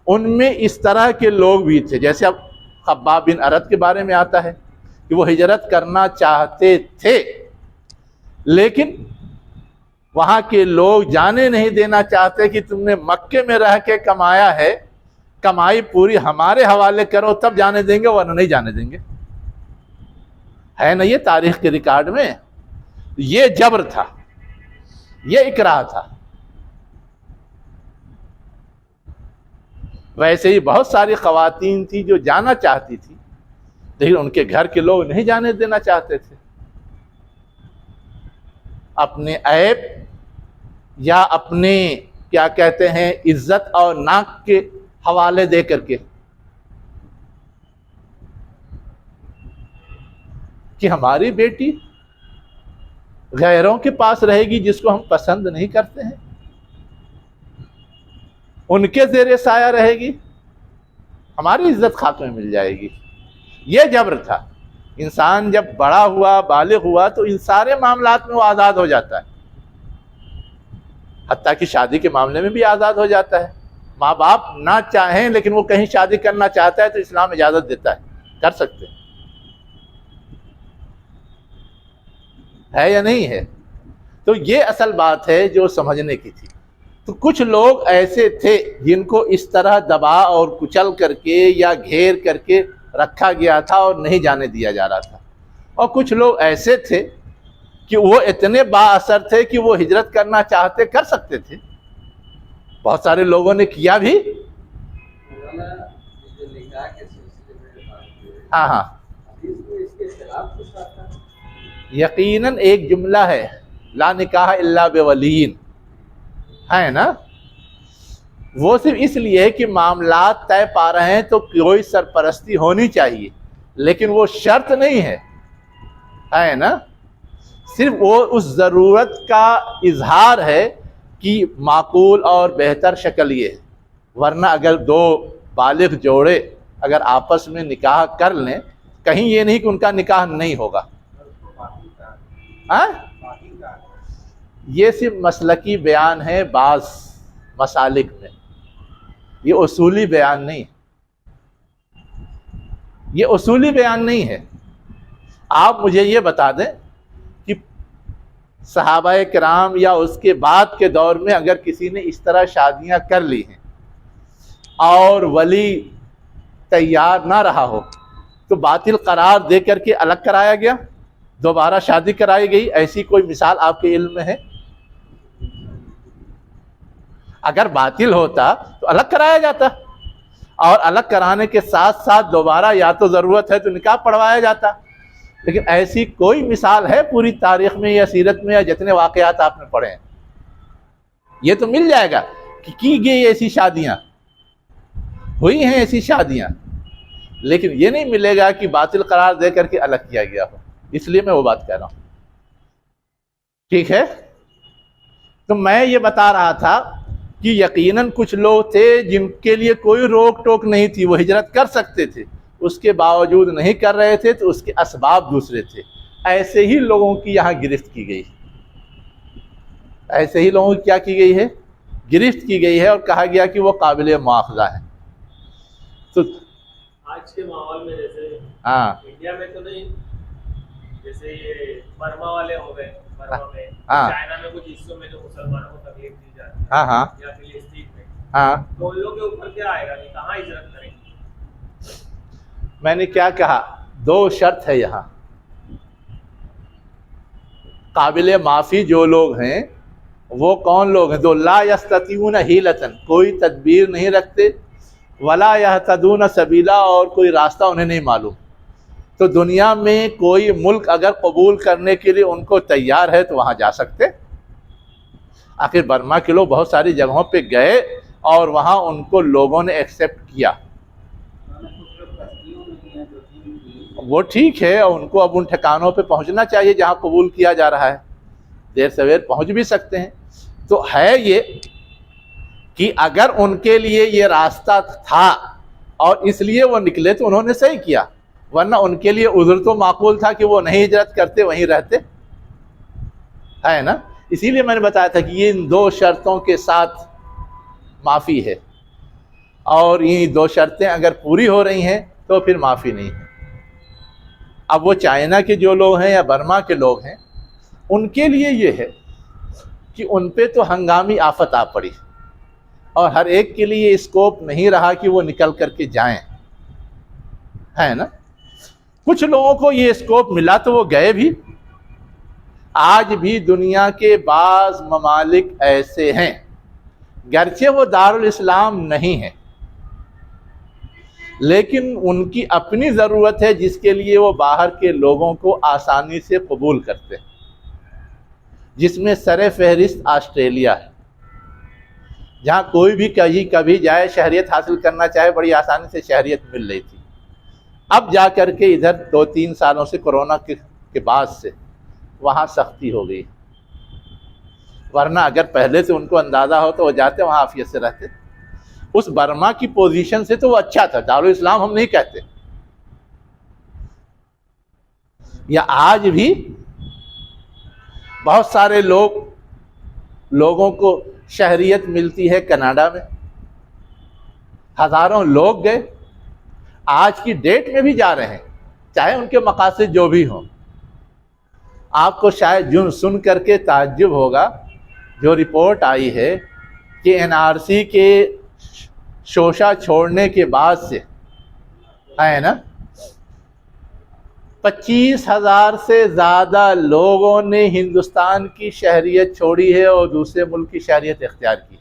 ان میں اس طرح کے لوگ بھی تھے، جیسے اب خباب بن ارد کے بارے میں آتا ہے کہ وہ ہجرت کرنا چاہتے تھے لیکن وہاں کے لوگ جانے نہیں دینا چاہتے کہ تم نے مکے میں رہ کے کمایا ہے، کمائی پوری ہمارے حوالے کرو تب جانے دیں گے ورنہ نہیں جانے دیں گے۔ ہے نا یہ تاریخ کے ریکارڈ میں؟ یہ جبر تھا، یہ اکراہ تھا۔ ویسے ہی بہت ساری خواتین تھی جو جانا چاہتی تھی لیکن ان کے گھر کے لوگ نہیں جانے دینا چاہتے تھے، اپنے عیب یا اپنے کیا کہتے ہیں عزت اور ناک کے حوالے دے کر کے کہ ہماری بیٹی غیروں کے پاس رہے گی جس کو ہم پسند نہیں کرتے ہیں، ان کے زیر سایہ رہے گی، ہماری عزت خاک میں مل جائے گی۔ یہ جبر تھا۔ انسان جب بڑا ہوا، بالغ ہوا تو ان سارے معاملات میں وہ آزاد ہو جاتا ہے، حتیٰ کہ شادی کے معاملے میں بھی آزاد ہو جاتا ہے۔ ماں باپ نہ چاہیں لیکن وہ کہیں شادی کرنا چاہتا ہے تو اسلام اجازت دیتا ہے، کر سکتے ہیں، ہے یا نہیں ہے؟ تو یہ اصل بات ہے جو سمجھنے کی تھی۔ تو کچھ لوگ ایسے تھے جن کو اس طرح دبا اور کچل کر کے یا گھیر کر کے رکھا گیا تھا اور نہیں جانے دیا جا رہا تھا، اور کچھ لوگ ایسے تھے کہ وہ اتنے با اثر تھے کہ وہ ہجرت کرنا چاہتے کر سکتے تھے، بہت سارے لوگوں نے کیا بھی۔ مولانا جو نکاح کے سلسلے میں بات کی ہے، ہاں ہاں، حدیث میں اس کے خلاف کچھ آتا ہے؟ یقیناً ایک جملہ ہے، لا نکاح الا بولین، ہے نا؟ وہ صرف اس لیے کہ معاملات طے پا رہے ہیں تو کوئی سرپرستی ہونی چاہیے، لیکن وہ شرط نہیں ہے نا؟ صرف وہ اس ضرورت کا اظہار ہے کہ معقول اور بہتر شکل یہ ہے، ورنہ اگر دو بالغ جوڑے اگر آپس میں نکاح کر لیں، کہیں یہ نہیں کہ ان کا نکاح نہیں ہوگا۔ ہاں، یہ صرف مسلکی بیان ہے بعض مسالک میں، یہ اصولی بیان نہیں ہے، یہ اصولی بیان نہیں ہے۔ آپ مجھے یہ بتا دیں کہ صحابہ کرام یا اس کے بعد کے دور میں اگر کسی نے اس طرح شادیاں کر لی ہیں اور ولی تیار نہ رہا ہو تو باطل قرار دے کر کے الگ کرایا گیا، دوبارہ شادی کرائی گئی، ایسی کوئی مثال آپ کے علم میں ہے؟ اگر باطل ہوتا تو الگ کرایا جاتا، اور الگ کرانے کے ساتھ ساتھ دوبارہ یا تو ضرورت ہے تو نکاح پڑھوایا جاتا، لیکن ایسی کوئی مثال ہے پوری تاریخ میں یا سیرت میں یا جتنے واقعات آپ نے پڑھے ہیں؟ یہ تو مل جائے گا کہ کی گئی ایسی شادیاں ہوئی ہیں، ایسی شادیاں، لیکن یہ نہیں ملے گا کہ باطل قرار دے کر کے الگ کیا گیا ہو، اس لیے میں وہ بات کہہ رہا ہوں۔ ٹھیک ہے، تو میں یہ بتا رہا تھا کہ یقیناً کچھ لوگ تھے جن کے لیے کوئی روک ٹوک نہیں تھی، وہ ہجرت کر سکتے تھے، اس کے باوجود نہیں کر رہے تھے تو اس کے اسباب دوسرے تھے۔ ایسے ہی لوگوں کی یہاں گرفت کی گئی، ایسے ہی لوگوں کی کیا کی گئی ہے؟ گرفت کی گئی ہے، اور کہا گیا کہ وہ قابل مواخذہ ہے۔ تو آج کے ماحول میں جیسے ہاں انڈیا میں تو نہیں، جیسے یہ برما والے ہو گئے، برما میں، ہاں چائنا میں کچھ حصوں میں جو مسلمانوں کو تکلیف دی جاتی ہے، ہاں ہاں یا فلسطین میں، ہاں، تو ان لوگوں کے اوپر کیا آئے گا کہ کہاں ہجرت کریں گے؟ میں نے کیا کہا؟ دو شرط ہے یہاں، قابل معافی جو لوگ ہیں وہ کون لوگ ہیں؟ جو لا یستطیعون حیلۃ، کوئی تدبیر نہیں رکھتے، ولا یہتدون سبیلا، اور کوئی راستہ انہیں نہیں معلوم۔ تو دنیا میں کوئی ملک اگر قبول کرنے کے لیے ان کو تیار ہے تو وہاں جا سکتے۔ آخر برما کے لوگ بہت ساری جگہوں پہ گئے اور وہاں ان کو لوگوں نے ایکسیپٹ کیا، وہ ٹھیک ہے، اور ان کو اب ان ٹھکانوں پہ پہنچنا چاہیے جہاں قبول کیا جا رہا ہے، دیر سویر پہنچ بھی سکتے ہیں۔ تو ہے یہ کہ اگر ان کے لیے یہ راستہ تھا اور اس لیے وہ نکلے تو انہوں نے صحیح کیا، ورنہ ان کے لیے عذر تو معقول تھا کہ وہ نہیں ہجرت کرتے، وہیں رہتے، ہے نا؟ اسی لیے میں نے بتایا تھا کہ یہ ان دو شرطوں کے ساتھ معافی ہے، اور یہ دو شرطیں اگر پوری ہو رہی ہیں تو پھر معافی نہیں ہے۔ اب وہ چائنا کے جو لوگ ہیں یا برما کے لوگ ہیں، ان کے لیے یہ ہے کہ ان پہ تو ہنگامی آفت آ پڑی، اور ہر ایک کے لیے اسکوپ نہیں رہا کہ وہ نکل کر کے جائیں، ہے نا؟ کچھ لوگوں کو یہ اسکوپ ملا تو وہ گئے بھی۔ آج بھی دنیا کے بعض ممالک ایسے ہیں، گرچہ وہ دارالاسلام نہیں ہیں، لیکن ان کی اپنی ضرورت ہے جس کے لیے وہ باہر کے لوگوں کو آسانی سے قبول کرتے ہیں، جس میں سر فہرست آسٹریلیا ہے، جہاں کوئی بھی کبھی جائے شہریت حاصل کرنا چاہے بڑی آسانی سے شہریت مل رہی تھی۔ اب جا کر کے ادھر 2-3 سالوں سے کورونا کے بعد سے وہاں سختی ہو گئی، ورنہ اگر پہلے سے ان کو اندازہ ہو تو وہ جاتے وہاں عافیت سے رہتے۔ اس برما کی پوزیشن سے تو وہ اچھا تھا، دارالاسلام ہم نہیں کہتے، یا آج بھی بہت سارے لوگوں کو شہریت ملتی ہے کینیڈا میں، ہزاروں لوگ گئے، آج کی ڈیٹ میں بھی جا رہے ہیں، چاہے ان کے مقاصد جو بھی ہوں۔ آپ کو شاید سن کر کے تعجب ہوگا، جو رپورٹ آئی ہے کہ NRC کے شوشہ چھوڑنے کے بعد سے ہے نا 25,000 سے زیادہ لوگوں نے ہندوستان کی شہریت چھوڑی ہے اور دوسرے ملک کی شہریت اختیار کی،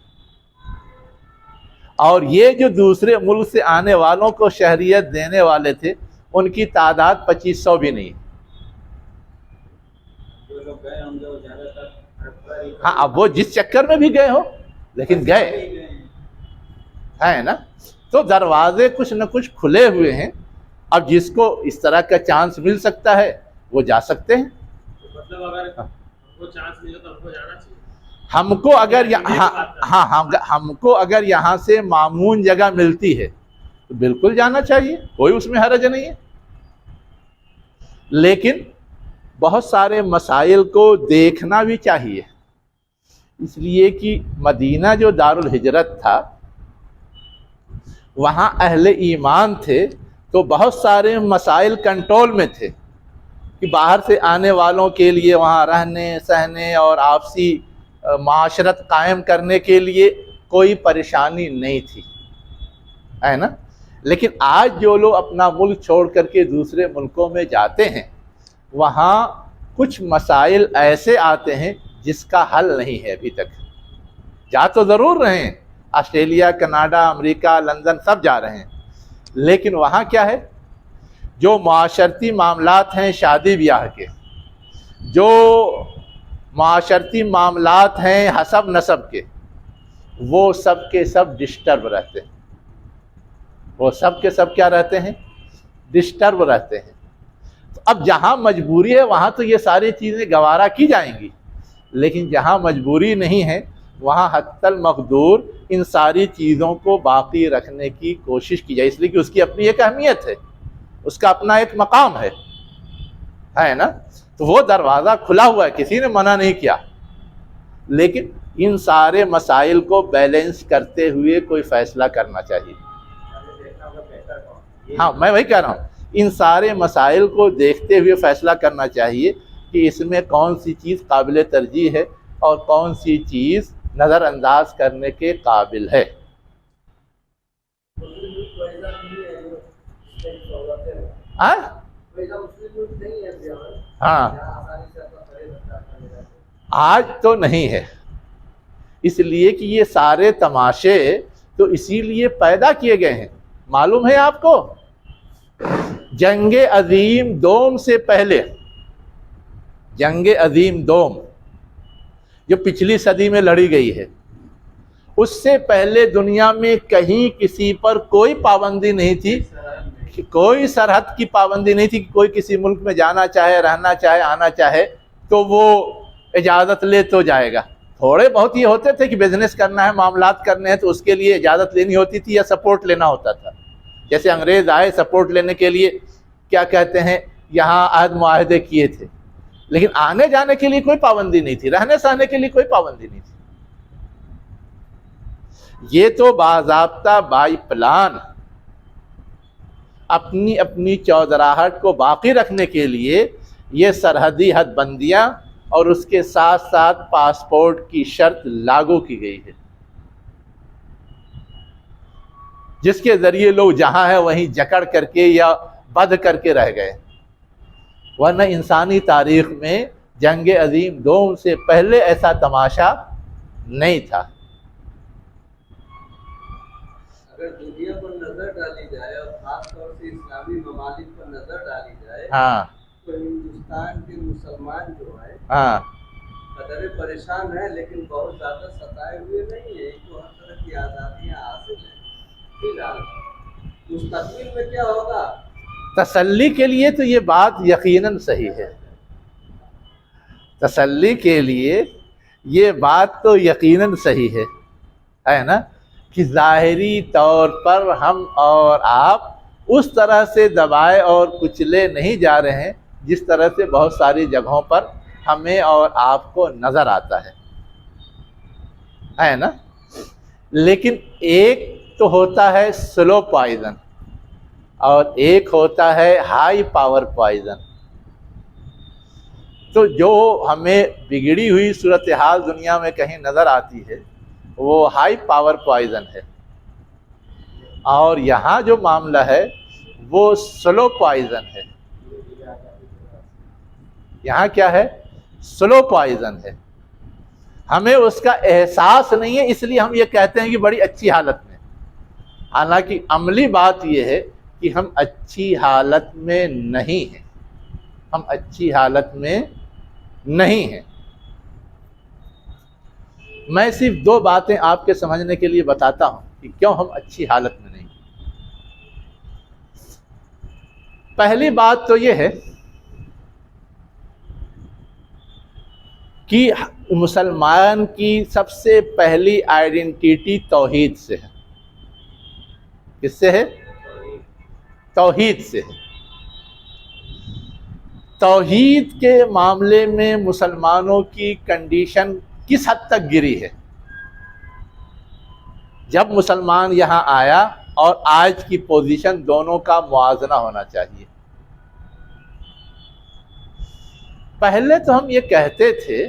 اور یہ جو دوسرے ملک سے آنے والوں کو شہریت دینے والے تھے ان کی تعداد 2500 بھی نہیں۔ ہاں، اب وہ جس چکر میں بھی گئے ہو لیکن گئے ہے نا، تو دروازے کچھ نہ کچھ کھلے ہوئے ہیں۔ اب جس کو اس طرح کا چانس مل سکتا ہے وہ جا سکتے ہیں۔ مطلب اگر وہ چانس ملے تو ہم کو جانا چاہیے۔ ہم کو اگر ہم کو اگر یہاں سے مامون جگہ ملتی ہے تو بالکل جانا چاہیے، کوئی اس میں حرج نہیں ہے، لیکن بہت سارے مسائل کو دیکھنا بھی چاہیے، اس لیے کہ مدینہ جو دارالہجرت تھا وہاں اہل ایمان تھے تو بہت سارے مسائل کنٹرول میں تھے کہ باہر سے آنے والوں کے لیے وہاں رہنے سہنے اور آپسی معاشرت قائم کرنے کے لیے کوئی پریشانی نہیں تھی، ہے نا۔ لیکن آج جو لوگ اپنا ملک چھوڑ کر کے دوسرے ملکوں میں جاتے ہیں وہاں کچھ مسائل ایسے آتے ہیں جس کا حل نہیں ہے ابھی تک۔ جا تو ضرور رہے ہیں، آسٹریلیا، کینیڈا، امریکہ، لندن سب جا رہے ہیں، لیکن وہاں کیا ہے، جو معاشرتی معاملات ہیں شادی بیاہ کے، جو معاشرتی معاملات ہیں حسب نسب کے، وہ سب کے سب ڈسٹرب رہتے ہیں، وہ سب کے سب کیا رہتے ہیں، ڈسٹرب رہتے ہیں۔ تو اب جہاں مجبوری ہے وہاں تو یہ ساری چیزیں گوارا کی جائیں گی، لیکن جہاں مجبوری نہیں ہے وہاں حتی المقدور ان ساری چیزوں کو باقی رکھنے کی کوشش کی جائے، اس لیے کہ اس کی اپنی ایک اہمیت ہے، اس کا اپنا ایک مقام ہے نا۔ تو وہ دروازہ کھلا ہوا ہے، کسی نے منع نہیں کیا، لیکن ان سارے مسائل کو بیلنس کرتے ہوئے کوئی فیصلہ کرنا چاہیے۔ ہاں، میں وہی کہہ رہا ہوں، ان سارے مسائل کو دیکھتے ہوئے فیصلہ کرنا چاہیے کہ اس میں کون سی چیز قابل ترجیح ہے اور کون سی چیز نظر انداز کرنے کے قابل ہے۔ ہاں، آج تو نہیں ہے، اس لیے کہ یہ سارے تماشے تو اسی لیے پیدا کیے گئے ہیں۔ معلوم ہے آپ کو، جنگ عظیم دوم سے پہلے، جنگ عظیم دوم جو پچھلی صدی میں لڑی گئی ہے، اس سے پہلے دنیا میں کہیں کسی پر کوئی پابندی نہیں تھی، کوئی سرحد کی پابندی نہیں تھی کہ کوئی کسی ملک میں جانا چاہے، رہنا چاہے، آنا چاہے تو وہ اجازت لے تو جائے گا۔ تھوڑے بہت یہ ہوتے تھے کہ بزنس کرنا ہے، معاملات کرنے ہیں تو اس کے لیے اجازت لینی ہوتی تھی یا سپورٹ لینا ہوتا تھا۔ جیسے انگریز آئے سپورٹ لینے کے لیے، کیا کہتے ہیں، یہاں عہد معاہدے کیے تھے، لیکن آنے جانے کے لیے کوئی پابندی نہیں تھی، رہنے سہنے کے لیے کوئی پابندی نہیں تھی۔ یہ تو باضابطہ بائی پلان اپنی اپنی چودراہٹ کو باقی رکھنے کے لیے یہ سرحدی حد بندیاں اور اس کے ساتھ ساتھ پاسپورٹ کی شرط لاگو کی گئی ہے، جس کے ذریعے لوگ جہاں ہیں وہیں جکڑ کر کے یا بدھ کر کے رہ گئے، ورنہ انسانی تاریخ میں جنگ عظیم دوم سے پہلے ایسا تماشا نہیں تھا۔ اگر دنیا پر نظر ڈالی جائے اور خاص طور سے اسلامی ممالک پر نظر ڈالی جائے تو ہندوستان کے مسلمان جو ہیں قدرے پریشان ہیں، لیکن بہت زیادہ ستائے ہوئے نہیں ہیں، ان کو ہر طرح کی آزادیاں حاصل ہیں۔ فی الحال مستقبل میں کیا ہوگا؟ تسلی کے لیے تو یہ بات یقیناً صحیح ہے، تسلی کے لیے یہ بات تو یقیناً صحیح ہے نا، کہ ظاہری طور پر ہم اور آپ اس طرح سے دبائے اور کچلے نہیں جا رہے ہیں جس طرح سے بہت ساری جگہوں پر ہمیں اور آپ کو نظر آتا ہے نا۔ لیکن ایک تو ہوتا ہے سلو پوائزن اور ایک ہوتا ہے ہائی پاور پوائزن. تو جو ہمیں بگڑی ہوئی صورتحال دنیا میں کہیں نظر آتی ہے وہ ہائی پاور پوائزن ہے، اور یہاں جو معاملہ ہے وہ سلو پوائزن ہے. یہاں کیا ہے؟ سلو پوائزن ہے. ہمیں اس کا احساس نہیں ہے، اس لیے ہم یہ کہتے ہیں کہ بڑی اچھی حالت میں. حالانکہ عملی بات یہ ہے کہ ہم اچھی حالت میں نہیں ہیں، ہم اچھی حالت میں نہیں ہیں. میں صرف 2 باتیں آپ کے سمجھنے کے لیے بتاتا ہوں کہ کیوں ہم اچھی حالت میں نہیں. پہلی بات تو یہ ہے کہ مسلمان کی سب سے پہلی آئیڈینٹی توحید سے ہے. کس سے ہے؟ توحید سے ہے. توحید کے معاملے میں مسلمانوں کی کنڈیشن کس حد تک گری ہے؟ جب مسلمان یہاں آیا اور آج کی پوزیشن دونوں کا موازنہ ہونا چاہیے. پہلے تو ہم یہ کہتے تھے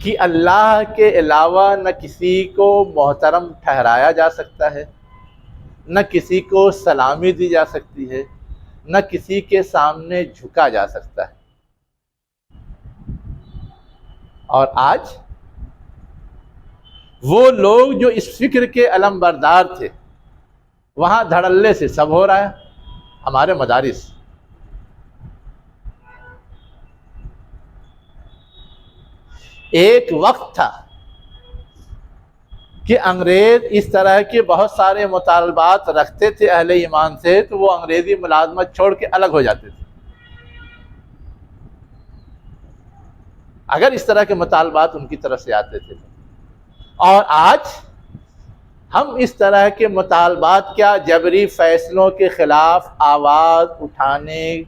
کہ اللہ کے علاوہ نہ کسی کو محترم ٹھہرایا جا سکتا ہے، نہ کسی کو سلامی دی جا سکتی ہے، نہ کسی کے سامنے جھکا جا سکتا ہے. اور آج وہ لوگ جو اس فکر کے علم بردار تھے وہاں دھڑلے سے سب ہو رہا ہے. ہمارے مدارس، ایک وقت تھا کہ انگریز اس طرح کے بہت سارے مطالبات رکھتے تھے اہل ایمان سے تو وہ انگریزی ملازمت چھوڑ کے الگ ہو جاتے تھے اگر اس طرح کے مطالبات ان کی طرف سے آتے تھے. اور آج ہم اس طرح کے مطالبات کیا جبری فیصلوں کے خلاف آواز اٹھانے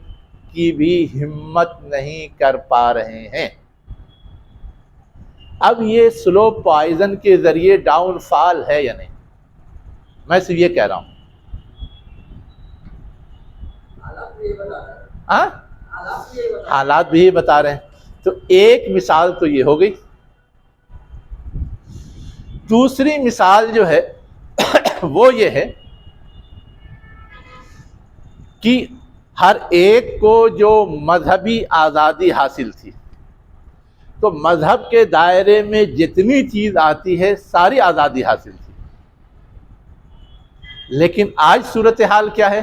کی بھی ہمت نہیں کر پا رہے ہیں. اب یہ سلو پوائزن کے ذریعے ڈاؤن فال ہے یا نہیں؟ میں صرف یہ کہہ رہا ہوں. حالات بھی یہ بتا رہے ہیں. تو ایک مثال تو یہ ہو گئی. دوسری مثال جو ہے وہ یہ ہے کہ ہر ایک کو جو مذہبی آزادی حاصل تھی تو مذہب کے دائرے میں جتنی چیز آتی ہے ساری آزادی حاصل تھی. لیکن آج صورتحال کیا ہے؟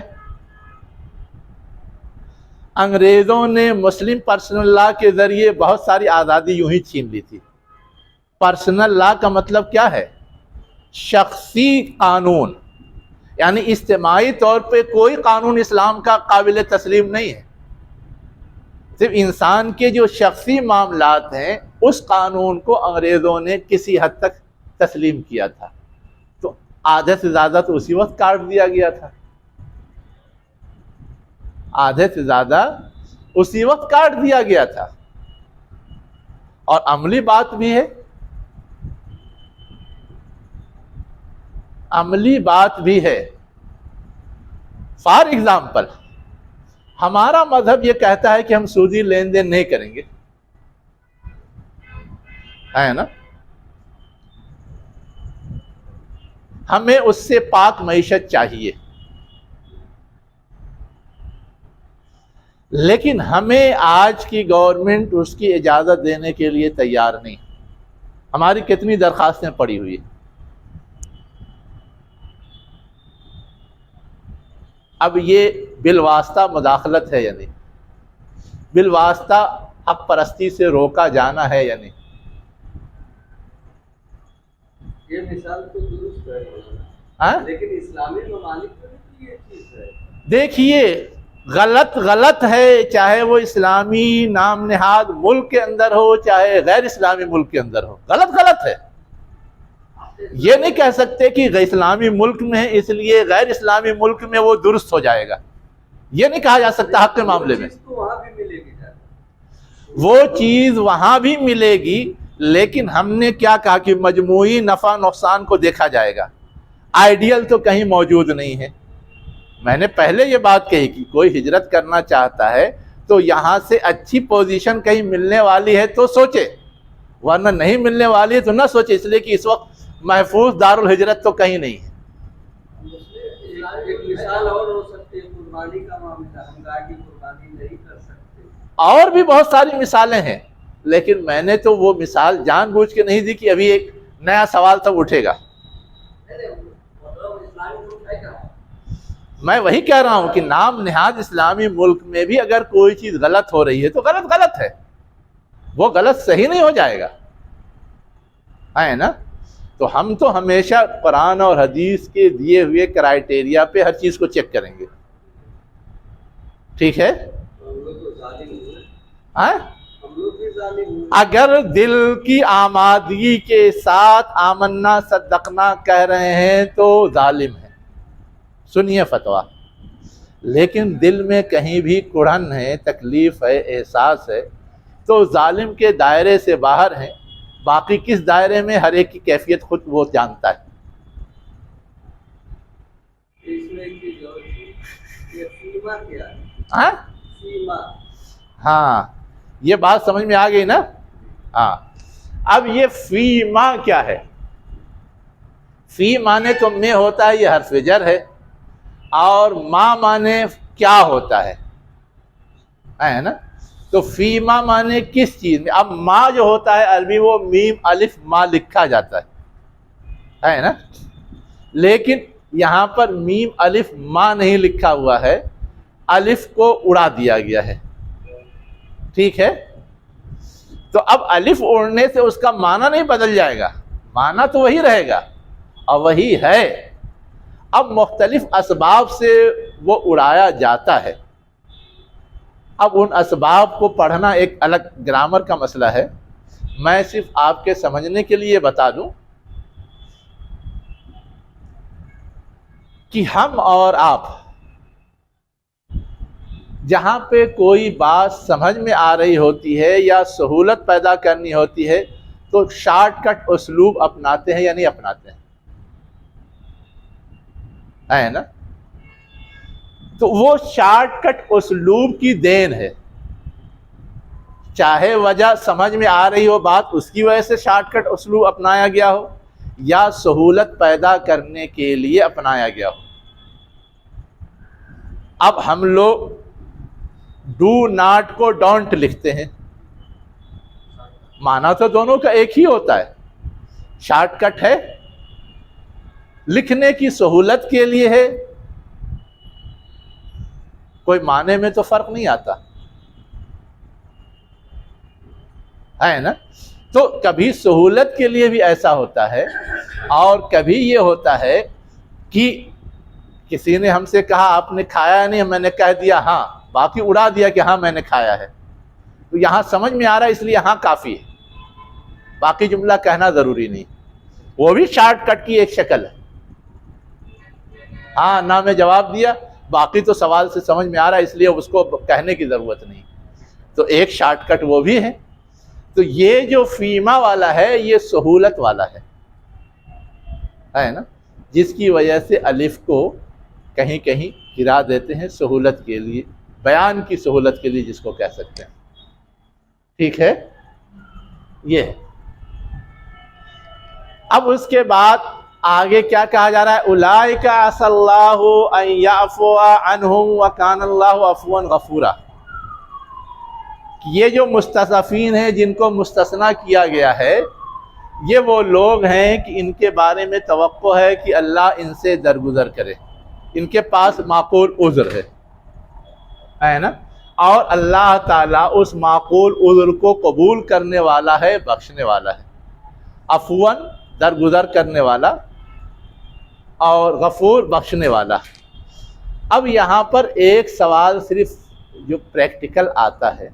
انگریزوں نے مسلم پرسنل لا کے ذریعے بہت ساری آزادی یوں ہی چھین لی تھی. پرسنل لا کا مطلب کیا ہے؟ شخصی قانون، یعنی اجتماعی طور پہ کوئی قانون اسلام کا قابل تسلیم نہیں ہے. صرف انسان کے جو شخصی معاملات ہیں اس قانون کو انگریزوں نے کسی حد تک تسلیم کیا تھا. تو آدھے سے زیادہ تو اسی وقت کاٹ دیا گیا تھا، آدھے سے زیادہ اسی وقت کاٹ دیا گیا تھا. اور عملی بات بھی ہے، عملی بات بھی ہے. فار ایگزامپل ہمارا مذہب یہ کہتا ہے کہ ہم سودی لین دین نہیں کریں گے، ہے نا؟ ہمیں اس سے پاک معیشت چاہیے. لیکن ہمیں آج کی گورنمنٹ اس کی اجازت دینے کے لیے تیار نہیں. ہماری کتنی درخواستیں پڑی ہوئی ہیں. اب یہ بالواسطہ مداخلت ہے یا نہیں؟ بالواسطہ حق پرستی سے روکا جانا ہے یا نہیں؟ یہ مثال تو درست ہے، لیکن اسلامی ممالک میں بھی یہ چیز ہے. دیکھیے غلط ہے، چاہے وہ اسلامی نام نہاد ملک کے اندر ہو چاہے غیر اسلامی ملک کے اندر ہو، غلط ہے. یہ نہیں کہہ سکتے کہ غیر اسلامی ملک میں ہے اس لیے غیر اسلامی ملک میں وہ درست ہو جائے گا. یہ نہیں کہا جا سکتا حق کے معاملے میں. وہ چیز وہاں بھی ملے گی لیکن ہم نے کیا کہا کہ مجموعی نفع نقصان کو دیکھا جائے گا، آئیڈیل تو کہیں موجود نہیں ہے۔ میں نے پہلے یہ بات کہی کہ کوئی ہجرت کرنا چاہتا ہے تو یہاں سے اچھی پوزیشن کہیں ملنے والی ہے تو سوچے، ورنہ نہیں ملنے والی ہے تو نہ سوچے، اس لیے کہ اس وقت محفوظ دارالہجرت تو کہیں نہیں ہے۔ ایک مثال اور ہو سکتی ہے قربانی کا معاملہ، ہم گائے کی قربانی نہیں کر سکتے، اور بھی بہت ساری مثالیں ہیں، لیکن میں نے تو وہ مثال جان بوجھ کے نہیں دی کہ ابھی ایک نیا سوال تب اٹھے گا۔ میں وہی کہہ رہا ہوں کہ نام نہاد اسلامی ملک میں بھی اگر کوئی چیز غلط ہو رہی ہے تو غلط غلط ہے، وہ غلط صحیح نہیں ہو جائے گا، ہے نا؟ تو ہم تو ہمیشہ قرآن اور حدیث کے دیے ہوئے کرائیٹیریا پہ ہر چیز کو چیک کریں گے، ٹھیک ہے؟ اگر دل کی آمادگی کے ساتھ آمنا صدقنا کہہ رہے ہیں تو ظالم ہے، سنیے فتویٰ۔ لیکن دل میں کہیں بھی کڑھن ہے، تکلیف ہے، احساس ہے تو ظالم کے دائرے سے باہر ہیں، باقی کس دائرے میں ہر ایک کی کیفیت خود وہ جانتا ہے۔ ہاں یہ بات سمجھ میں آ گئی نا؟ ہاں اب یہ فی ما کیا ہے؟ فی مانے تو میں ہوتا ہے، یہ حرف جر ہے، اور ما مانے کیا ہوتا ہے نا؟ تو فی ما مانے کس چیز میں؟ اب ما جو ہوتا ہے عربی وہ میم الف ما لکھا جاتا ہے نا؟ لیکن یہاں پر میم الف ما نہیں لکھا ہوا ہے، الف کو اڑا دیا گیا ہے، ٹھیک ہے؟ تو اب الف اڑنے سے اس کا معنی نہیں بدل جائے گا، معنی تو وہی رہے گا اور وہی ہے، اب مختلف اسباب سے وہ اڑایا جاتا ہے۔ اب ان اسباب کو پڑھنا ایک الگ گرامر کا مسئلہ ہے، میں صرف آپ کے سمجھنے کے لیے بتا دوں کہ ہم اور آپ جہاں پہ کوئی بات سمجھ میں آ رہی ہوتی ہے یا سہولت پیدا کرنی ہوتی ہے تو شارٹ کٹ اسلوب اپناتے ہیں یا نہیں اپناتے ہیں؟ ہے نا؟ تو وہ شارٹ کٹ اسلوب کی دین ہے، چاہے وجہ سمجھ میں آ رہی ہو بات اس کی وجہ سے شارٹ کٹ اسلوب اپنایا گیا ہو یا سہولت پیدا کرنے کے لیے اپنایا گیا ہو۔ اب ہم لوگ ڈو ناٹ کو ڈونٹ لکھتے ہیں، معنی تو دونوں کا ایک ہی ہوتا ہے، شارٹ کٹ ہے، لکھنے کی سہولت کے لیے ہے، کوئی معنی میں تو فرق نہیں آتا ہے نا؟ تو کبھی سہولت کے لیے بھی ایسا ہوتا ہے، اور کبھی یہ ہوتا ہے کہ کسی نے ہم سے کہا آپ نے کھایا نہیں، میں نے کہہ دیا ہاں، باقی اڑا دیا کہ ہاں میں نے کھایا ہے، تو یہاں سمجھ میں آ رہا ہے اس لیے ہاں کافی ہے، باقی جملہ کہنا ضروری نہیں، وہ بھی شارٹ کٹ کی ایک شکل ہے۔ ہاں نہ میں جواب دیا، باقی تو سوال سے سمجھ میں آ رہا ہے اس لیے اس کو کہنے کی ضرورت نہیں، تو ایک شارٹ کٹ وہ بھی ہے۔ تو یہ جو فیما والا ہے یہ سہولت والا ہے نا، جس کی وجہ سے الف کو کہیں کہیں گرا دیتے ہیں سہولت کے لیے، بیان کی سہولت کے لیے جس کو کہہ سکتے ہیں، ٹھیک ہے؟ یہ ہے۔ اب اس کے بعد آگے کیا کہا جا رہا ہے؟ اولئک عسى الله ان يعفو عنهم وكان الله عفوا غفورا۔ یہ جو مستضعفین ہیں جن کو مستثنیٰ کیا گیا ہے، یہ وہ لوگ ہیں کہ ان کے بارے میں توقع ہے کہ اللہ ان سے درگزر کرے، ان کے پاس معقول عذر ہے نا، اور اللہ تعالیٰ اس معقول عذر کو قبول کرنے والا ہے، بخشنے والا ہے، عفواً درگزر کرنے والا اور غفور بخشنے والا۔ اب یہاں پر ایک سوال صرف جو پریکٹیکل آتا ہے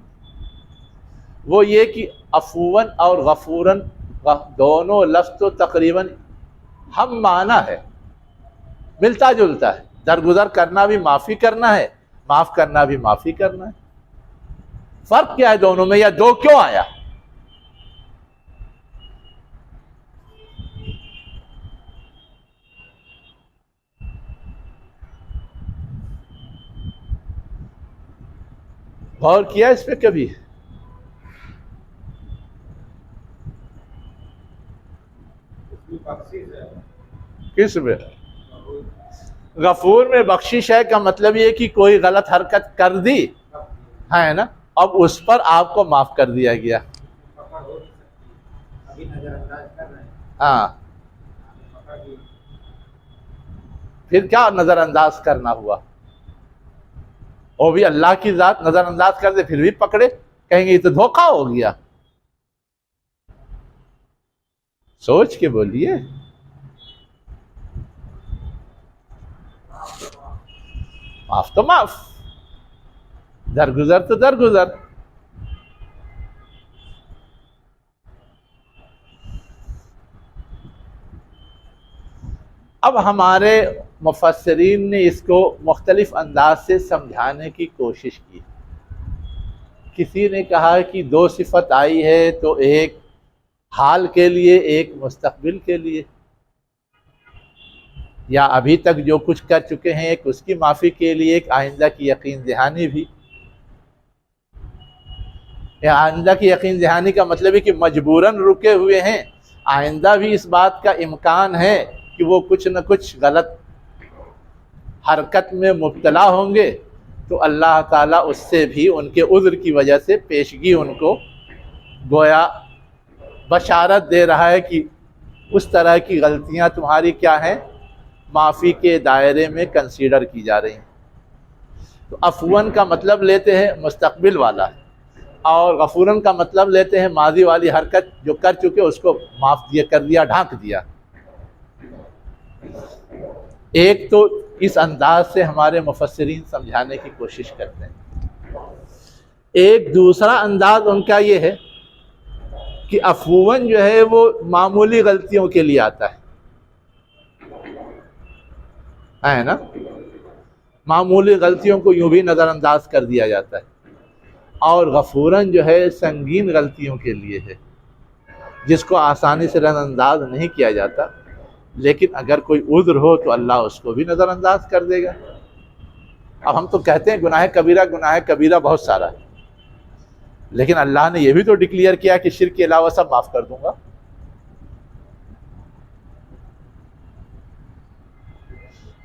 وہ یہ کہ عفواً اور غفوراً دونوں لفظ تو تقریباً ہم معنی ہے، ملتا جلتا ہے، درگزر کرنا بھی معافی کرنا ہے، معاف کرنا بھی معافی کرنا ہے، فرق کیا ہے دونوں میں، یا دو کیوں آیا؟ غور کیا اس پہ کبھی؟ کس میں؟ غفور میں بخشش ہے کا مطلب یہ کہ کوئی غلط حرکت کر دی ہے نا، اب اس پر آپ کو معاف کر دیا گیا. ہاں، پھر کیا نظر انداز کرنا ہوا؟ وہ بھی اللہ کی ذات نظر انداز کر دے پھر بھی پکڑے، کہیں گے یہ تو دھوکہ ہو گیا. سوچ کے بولیے. معاف تو معاف، درگزر تو درگزر. اب ہمارے مفسرین نے اس کو مختلف انداز سے سمجھانے کی کوشش کی. کسی نے کہا کہ دو صفت آئی ہے تو ایک حال کے لیے، ایک مستقبل کے لیے، یا ابھی تک جو کچھ کر چکے ہیں ایک اس کی معافی کے لیے، ایک آئندہ کی یقین دہانی بھی. آئندہ کی یقین دہانی کا مطلب ہے کہ مجبوراً رکے ہوئے ہیں، آئندہ بھی اس بات کا امکان ہے کہ وہ کچھ نہ کچھ غلط حرکت میں مبتلا ہوں گے، تو اللہ تعالیٰ اس سے بھی ان کے عذر کی وجہ سے پیشگی ان کو گویا بشارت دے رہا ہے کہ اس طرح کی غلطیاں تمہاری کیا ہیں، معافی کے دائرے میں کنسیڈر کی جا رہی ہیں. تو عفواً کا مطلب لیتے ہیں مستقبل والا، اور غفوراً کا مطلب لیتے ہیں ماضی والی حرکت جو کر چکے اس کو معاف کر دیا، ڈھانک دیا. ایک تو اس انداز سے ہمارے مفسرین سمجھانے کی کوشش کرتے ہیں. ایک دوسرا انداز ان کا یہ ہے کہ عفواً جو ہے وہ معمولی غلطیوں کے لیے آتا ہے نا، معمولی غلطیوں کو یوں بھی نظر انداز کر دیا جاتا ہے. اور غفوراً جو ہے سنگین غلطیوں کے لیے ہے، جس کو آسانی سے نظر انداز نہیں کیا جاتا، لیکن اگر کوئی عذر ہو تو اللہ اس کو بھی نظر انداز کر دے گا. اب ہم تو کہتے ہیں گناہ کبیرہ بہت سارا ہے، لیکن اللہ نے یہ بھی تو ڈکلیئر کیا کہ شرک کے علاوہ سب معاف کر دوں گا.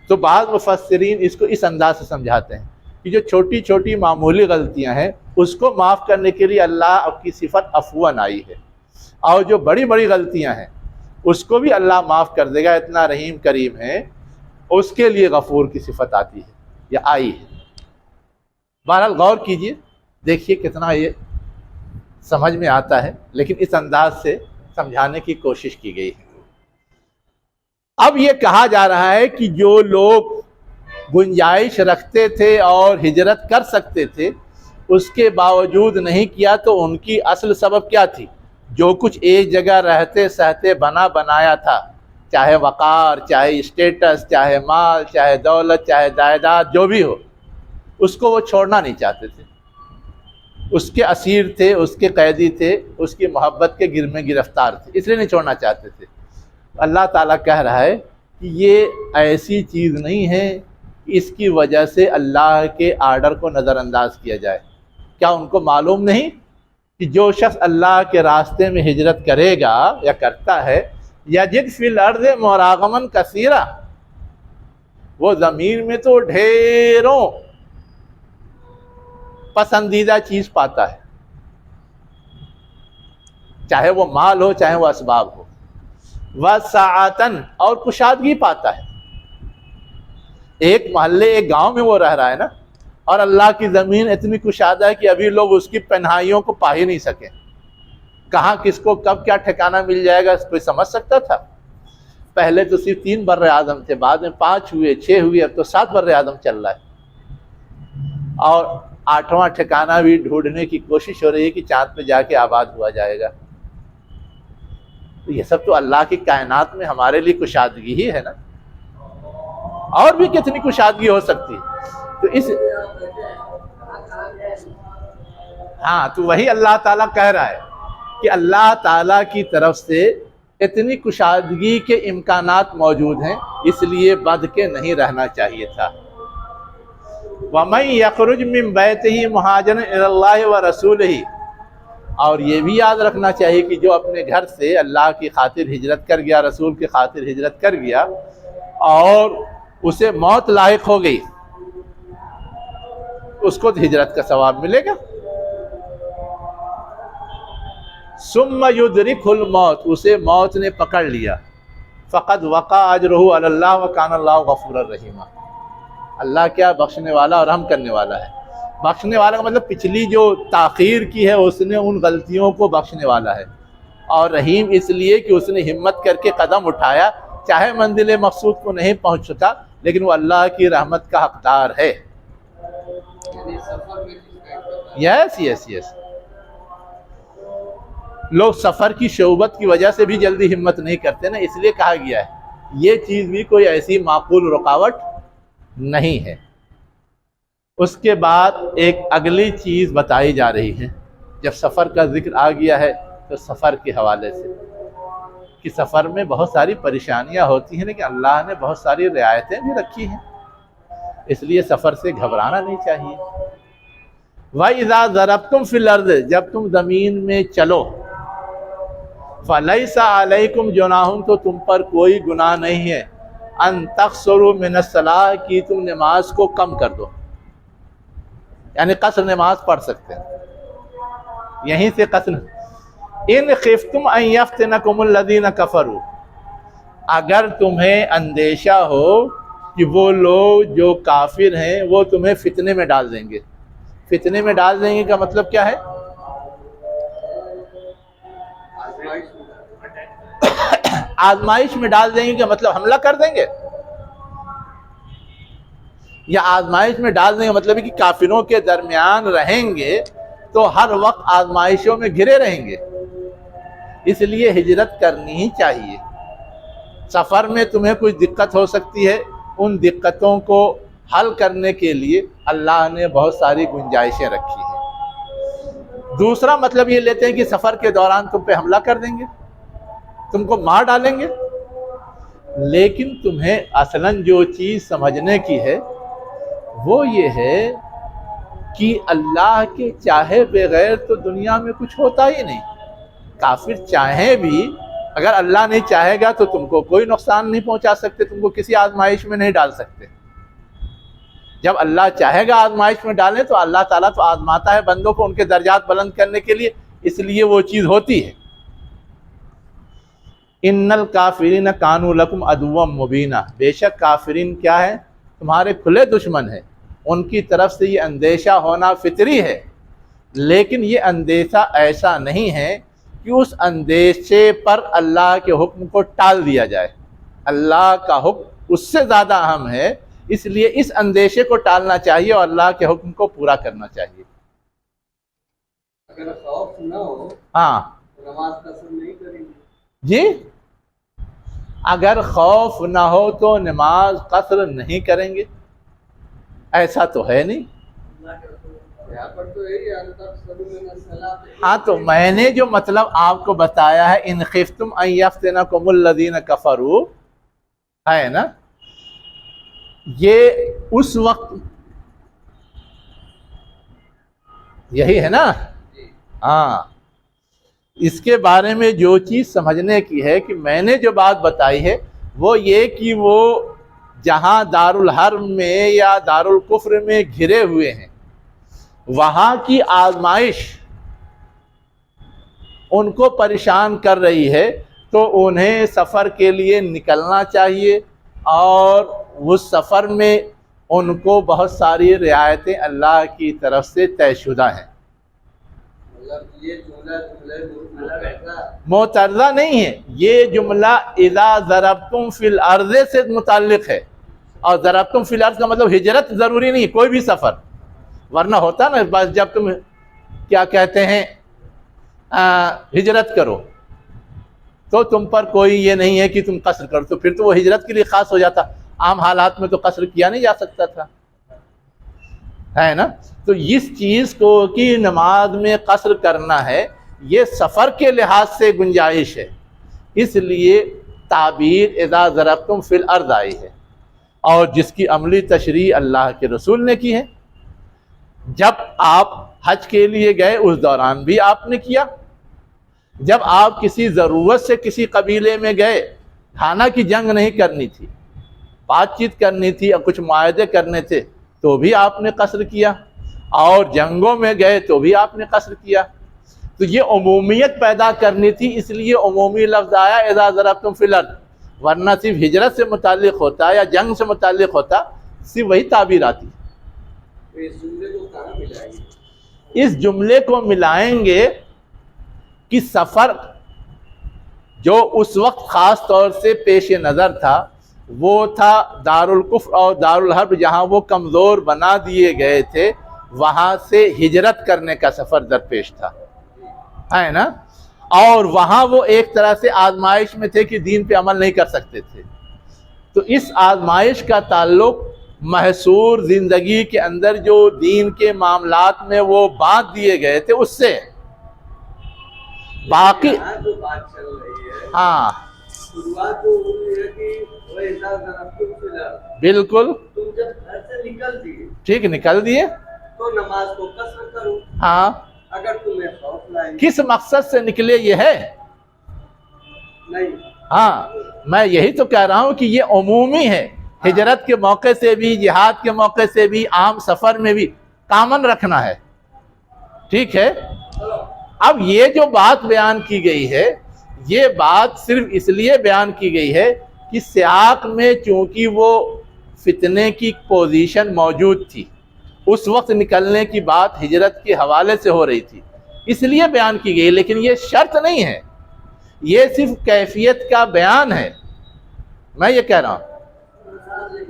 تو بعض مفسرین اس کو اس انداز سے سمجھاتے ہیں کہ جو چھوٹی چھوٹی معمولی غلطیاں ہیں اس کو معاف کرنے کے لیے اللہ کی صفت عفواً آئی ہے، اور جو بڑی بڑی غلطیاں ہیں اس کو بھی اللہ معاف کر دے گا، اتنا رحیم کریم ہے، اس کے لیے غفور کی صفت آتی ہے یا آئی ہے. بہرحال غور کیجئے، دیکھیے کتنا یہ سمجھ میں آتا ہے، لیکن اس انداز سے سمجھانے کی کوشش کی گئی ہے. اب یہ کہا جا رہا ہے کہ جو لوگ گنجائش رکھتے تھے اور ہجرت کر سکتے تھے اس کے باوجود نہیں کیا، تو ان کی اصل سبب کیا تھی؟ جو کچھ ایک جگہ رہتے سہتے بنا بنایا تھا، چاہے وقار، چاہے اسٹیٹس، چاہے مال، چاہے دولت، چاہے جائیداد، جو بھی ہو، اس کو وہ چھوڑنا نہیں چاہتے تھے. اس کے اسیر تھے، اس کے قیدی تھے، اس کی محبت کے گر میں گرفتار تھے، اس لیے نہیں چھوڑنا چاہتے تھے. اللہ تعالیٰ کہہ رہا ہے کہ یہ ایسی چیز نہیں ہے کہ اس کی وجہ سے اللہ کے آرڈر کو نظر انداز کیا جائے. کیا ان کو معلوم نہیں کہ جو شخص اللہ کے راستے میں ہجرت کرے گا یا کرتا ہے، یجد فی الارض مراغما کثیرا، وہ زمین میں تو ڈھیروں پسندیدہ چیز پاتا ہے، چاہے وہ مال ہو چاہے وہ اسباب ہو، وسعتن، اور کشادگی پاتا ہے. ایک محلے ایک گاؤں میں وہ رہ رہا ہے نا، اور اللہ کی زمین اتنی کشادہ ہے کہ ابھی لوگ اس کی پناہیوں کو پا ہی نہیں سکیں. کہاں کس کو کب کیا ٹھکانہ مل جائے گا کوئی سمجھ سکتا تھا؟ پہلے تو صرف 3 بر اعظم تھے، بعد میں 5 ہوئے، 6 ہوئے، اب تو 7 بر اعظم چل رہا ہے، اور 8واں ٹھکانہ بھی ڈھونڈنے کی کوشش ہو رہی ہے کہ چاند پہ جا کے آباد ہوا جائے گا. یہ سب تو اللہ کی کائنات میں ہمارے لیے کشادگی ہی ہے نا، اور بھی کتنی کشادگی ہو سکتی ہے. تو تو وہی اللہ تعالیٰ کہہ رہا ہے کہ اللہ تعالیٰ کی طرف سے اتنی کشادگی کے امکانات موجود ہیں، اس لیے بندھ کے نہیں رہنا چاہیے تھا. وَمَن يَخْرُجْ مِن بَيْتِهِ مُهَاجِرًا إِلَى اللَّهِ وَرَسُولِهِ، اور یہ بھی یاد رکھنا چاہیے کہ جو اپنے گھر سے اللہ کی خاطر ہجرت کر گیا، رسول کی خاطر ہجرت کر گیا اور اسے موت لاحق ہو گئی، اس کو ہجرت کا ثواب ملے گا۔ ثم يدركه الموت، اسے موت نے پکڑ لیا، فقد وقع اجرہ علی اللہ وکان اللہ غفورا رحیما، اللہ کیا بخشنے والا اور رحم کرنے والا ہے۔ بخشنے والا کا مطلب پچھلی جو تاخیر کی ہے اس نے ان غلطیوں کو بخشنے والا ہے، اور رحیم اس لیے کہ اس نے ہمت کر کے قدم اٹھایا، چاہے منزل مقصود کو نہیں پہنچ سکا لیکن وہ اللہ کی رحمت کا حقدار ہے۔ یس لوگ سفر کی شعبت کی وجہ سے بھی جلدی ہمت نہیں کرتے نا، اس لیے کہا گیا ہے یہ چیز بھی کوئی ایسی معقول رکاوٹ نہیں ہے۔ اس کے بعد ایک اگلی چیز بتائی جا رہی ہے، جب سفر کا ذکر آ گیا ہے تو سفر کے حوالے سے کہ سفر میں بہت ساری پریشانیاں ہوتی ہیں لیکن اللہ نے بہت ساری رعایتیں بھی رکھی ہیں، اس لیے سفر سے گھبرانا نہیں چاہیے۔ وَإِذَا ضَرَبْتُمْ فِي الْأَرْضِ، جب تم زمین میں چلو، فَلَيْسَ عَلَيْكُمْ جُنَاحٌ، تو تم پر کوئی گناہ نہیں ہے، أَن تَقْصُرُوا مِنَ الصَّلَاةِ، کہ تم نماز کو کم کر دو، یعنی قصر نماز پڑھ سکتے ہیں، یہیں سے قصر۔ إِنْ خِفْتُمْ أَن يَفْتِنَكُمُ الَّذِينَ كَفَرُوا، اگر تمہیں اندیشہ ہو کہ وہ لوگ جو کافر ہیں وہ تمہیں فتنے میں ڈال دیں گے۔ فتنے میں ڈال دیں گے کا مطلب کیا ہے؟ آزمائش میں ڈال دیں گے کا مطلب حملہ کر دیں گے، یا آزمائش میں ڈال دیں گے مطلب ہے کہ کافروں کے درمیان رہیں گے تو ہر وقت آزمائشوں میں گھرے رہیں گے، اس لیے ہجرت کرنی ہی چاہیے۔ سفر میں تمہیں کوئی دقت ہو سکتی ہے، ان دقتوں کو حل کرنے کے لیے اللہ نے بہت ساری گنجائشیں رکھی ہیں۔ دوسرا مطلب یہ لیتے ہیں کہ سفر کے دوران تم پہ حملہ کر دیں گے، تم کو مار ڈالیں گے، لیکن تمہیں اصلاً جو چیز سمجھنے کی ہے وہ یہ ہے کہ اللہ کے چاہے بغیر تو دنیا میں کچھ ہوتا ہی نہیں۔ کافر چاہیں بھی، اگر اللہ نہیں چاہے گا تو تم کو کوئی نقصان نہیں پہنچا سکتے، تم کو کسی آزمائش میں نہیں ڈال سکتے۔ جب اللہ چاہے گا آزمائش میں ڈالیں تو اللہ تعالیٰ تو آزماتا ہے بندوں کو ان کے درجات بلند کرنے کے لیے، اس لیے وہ چیز ہوتی ہے۔ ان الکافرین کانوا لکم عدوا مبینا، بے شک کافرین کیا ہے؟ تمہارے کھلے دشمن ہیں، ان کی طرف سے یہ اندیشہ ہونا فطری ہے، لیکن یہ اندیشہ ایسا نہیں ہے کہ اس اندیشے پر اللہ کے حکم کو ٹال دیا جائے۔ اللہ کا حکم اس سے زیادہ اہم ہے، اس لیے اس اندیشے کو ٹالنا چاہیے اور اللہ کے حکم کو پورا کرنا چاہیے۔ اگر خوف نہ ہو ہاں نماز قصر نہیں کریں گے؟ جی، اگر خوف نہ ہو تو نماز قصر نہیں کریں گے، ایسا تو ہے نہیں۔ یہاں پر تو یہی ان تقصروا من الصلاۃ، ہاں تو میں نے جو مطلب آپ کو بتایا ہے ان خفتم ان یفتنکم الذین کفروا، ہے نا، یہ اس وقت یہی ہے نا۔ ہاں، اس کے بارے میں جو چیز سمجھنے کی ہے کہ میں نے جو بات بتائی ہے وہ یہ کہ وہ جہاں دارالحرب میں یا دارالکفر میں گھرے ہوئے ہیں وہاں کی آزمائش ان کو پریشان کر رہی ہے تو انہیں سفر کے لیے نکلنا چاہیے، اور اس سفر میں ان کو بہت ساری رعایتیں اللہ کی طرف سے طے شدہ ہیں۔ مطلب یہ جملہ معترضہ نہیں ہے، یہ جملہ اذا ضربتم فی الارض سے متعلق ہے، اور ضربتم فی الارض کا مطلب ہجرت ضروری نہیں، کوئی بھی سفر، ورنہ ہوتا نا بس جب تم کیا کہتے ہیں ہجرت کرو تو تم پر کوئی یہ نہیں ہے کہ تم قصر کرو، تو پھر تو وہ ہجرت کے لیے خاص ہو جاتا، عام حالات میں تو قصر کیا نہیں جا سکتا تھا، ہے نا۔ تو اس چیز کو کہ نماز میں قصر کرنا ہے یہ سفر کے لحاظ سے گنجائش ہے، اس لیے تعبیر اذا ضربتم فی الارض آئی ہے، اور جس کی عملی تشریح اللہ کے رسول نے کی ہے۔ جب آپ حج کے لیے گئے اس دوران بھی آپ نے کیا، جب آپ کسی ضرورت سے کسی قبیلے میں گئے، کھانا کی جنگ نہیں کرنی تھی، بات چیت کرنی تھی اور کچھ معاہدے کرنے تھے تو بھی آپ نے قصر کیا، اور جنگوں میں گئے تو بھی آپ نے قصر کیا۔ تو یہ عمومیت پیدا کرنی تھی، اس لیے عمومی لفظ آیا اذا ضربتم فی الارض، ورنہ صرف ہجرت سے متعلق ہوتا یا جنگ سے متعلق ہوتا صرف وہی تعبیر آتی۔ اس جملے کو کہاں ملائیں گے؟ اس جملے کو ملائیں گے کہ سفر جو اس وقت خاص طور سے پیش نظر تھا وہ تھا دارالکفر اور دارالحرب، جہاں وہ کمزور بنا دیے گئے تھے، وہاں سے ہجرت کرنے کا سفر درپیش تھا، ہے نا؟ اور وہاں وہ ایک طرح سے آزمائش میں تھے کہ دین پہ عمل نہیں کر سکتے تھے۔ تو اس آزمائش کا تعلق محصور زندگی کے اندر جو دین کے معاملات میں وہ باندھ دیے گئے تھے اس سے باقی یہاں جو بات چل رہی ہے، ہاں شروعات جو ہوئی ہے کہ وَإِذَا ضَرَبْتُمْ فِي الْأَرْضِ، بالکل تم جب گھر سے نکل دیے ٹھیک نکل دیے تو نماز کو قصر کرو، ہاں اگر تمہیں خوف لائے کس مقصد سے نکلے یہ ہے؟ نہیں، ہاں میں یہی تو کہہ رہا ہوں کہ یہ عمومی ہے، ہجرت کے موقع سے بھی، جہاد کے موقع سے بھی، عام سفر میں بھی کامن رکھنا ہے، ٹھیک ہے؟ اب یہ جو بات بیان کی گئی ہے یہ بات صرف اس لیے بیان کی گئی ہے کہ سیاق میں چونکہ وہ فتنے کی پوزیشن موجود تھی، اس وقت نکلنے کی بات ہجرت کے حوالے سے ہو رہی تھی، اس لیے بیان کی گئی، لیکن یہ شرط نہیں ہے، یہ صرف کیفیت کا بیان ہے، میں یہ کہہ رہا ہوں۔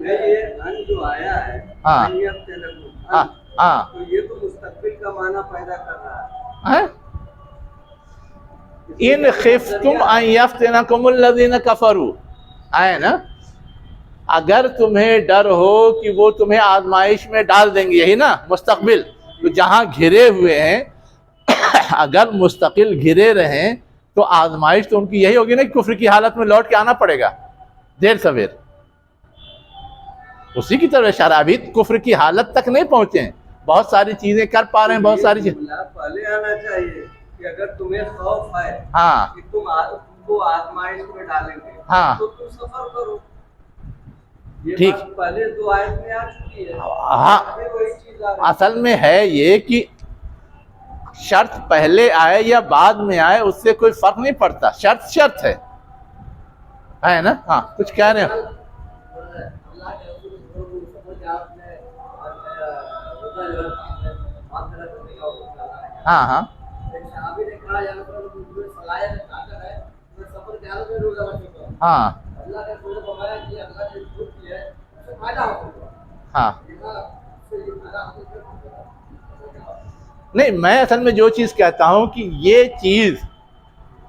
یہ ان جو آیا ہے ہاں ہاں ہاں تو یہ تو مستقبل کا معنی پیدا کر رہا ہے۔ ان خفتم ان یفتنکم الذین کفروا، آئے نا، اگر تمہیں ڈر ہو کہ وہ تمہیں آزمائش میں ڈال دیں گے، یہی نا مستقبل، تو جہاں گھرے ہوئے ہیں اگر مستقل گھرے رہیں تو آزمائش تو ان کی یہی ہوگی نا کہ کفر کی حالت میں لوٹ کے آنا پڑے گا دیر سویر، اسی کی طرح اشارہ، ابھی کفر کی حالت تک نہیں پہنچے ہیں، بہت ساری چیزیں کر پا رہے ہیں، بہت ساری چیزیں پہلے آنا چاہیے کہ اگر تمہیں خوف ہے ہاں کہ تم کو آزمائش میں ڈالیں گے ہاں تو تم سفر کرو، یہ ٹھیک، بات پہلے دو آیت میں آ چکی ہے، ہاں ابھی وہی چیز آ رہی ہے۔ اصل میں ہے یہ کہ شرط پہلے آئے یا بعد میں آئے اس سے کوئی فرق نہیں پڑتا، شرط شرط ہے نا؟ ہاں کچھ کہہ رہے ہیں؟ ہاں ہاں ہاں ہاں نہیں، میں اصل میں جو چیز کہتا ہوں کہ یہ چیز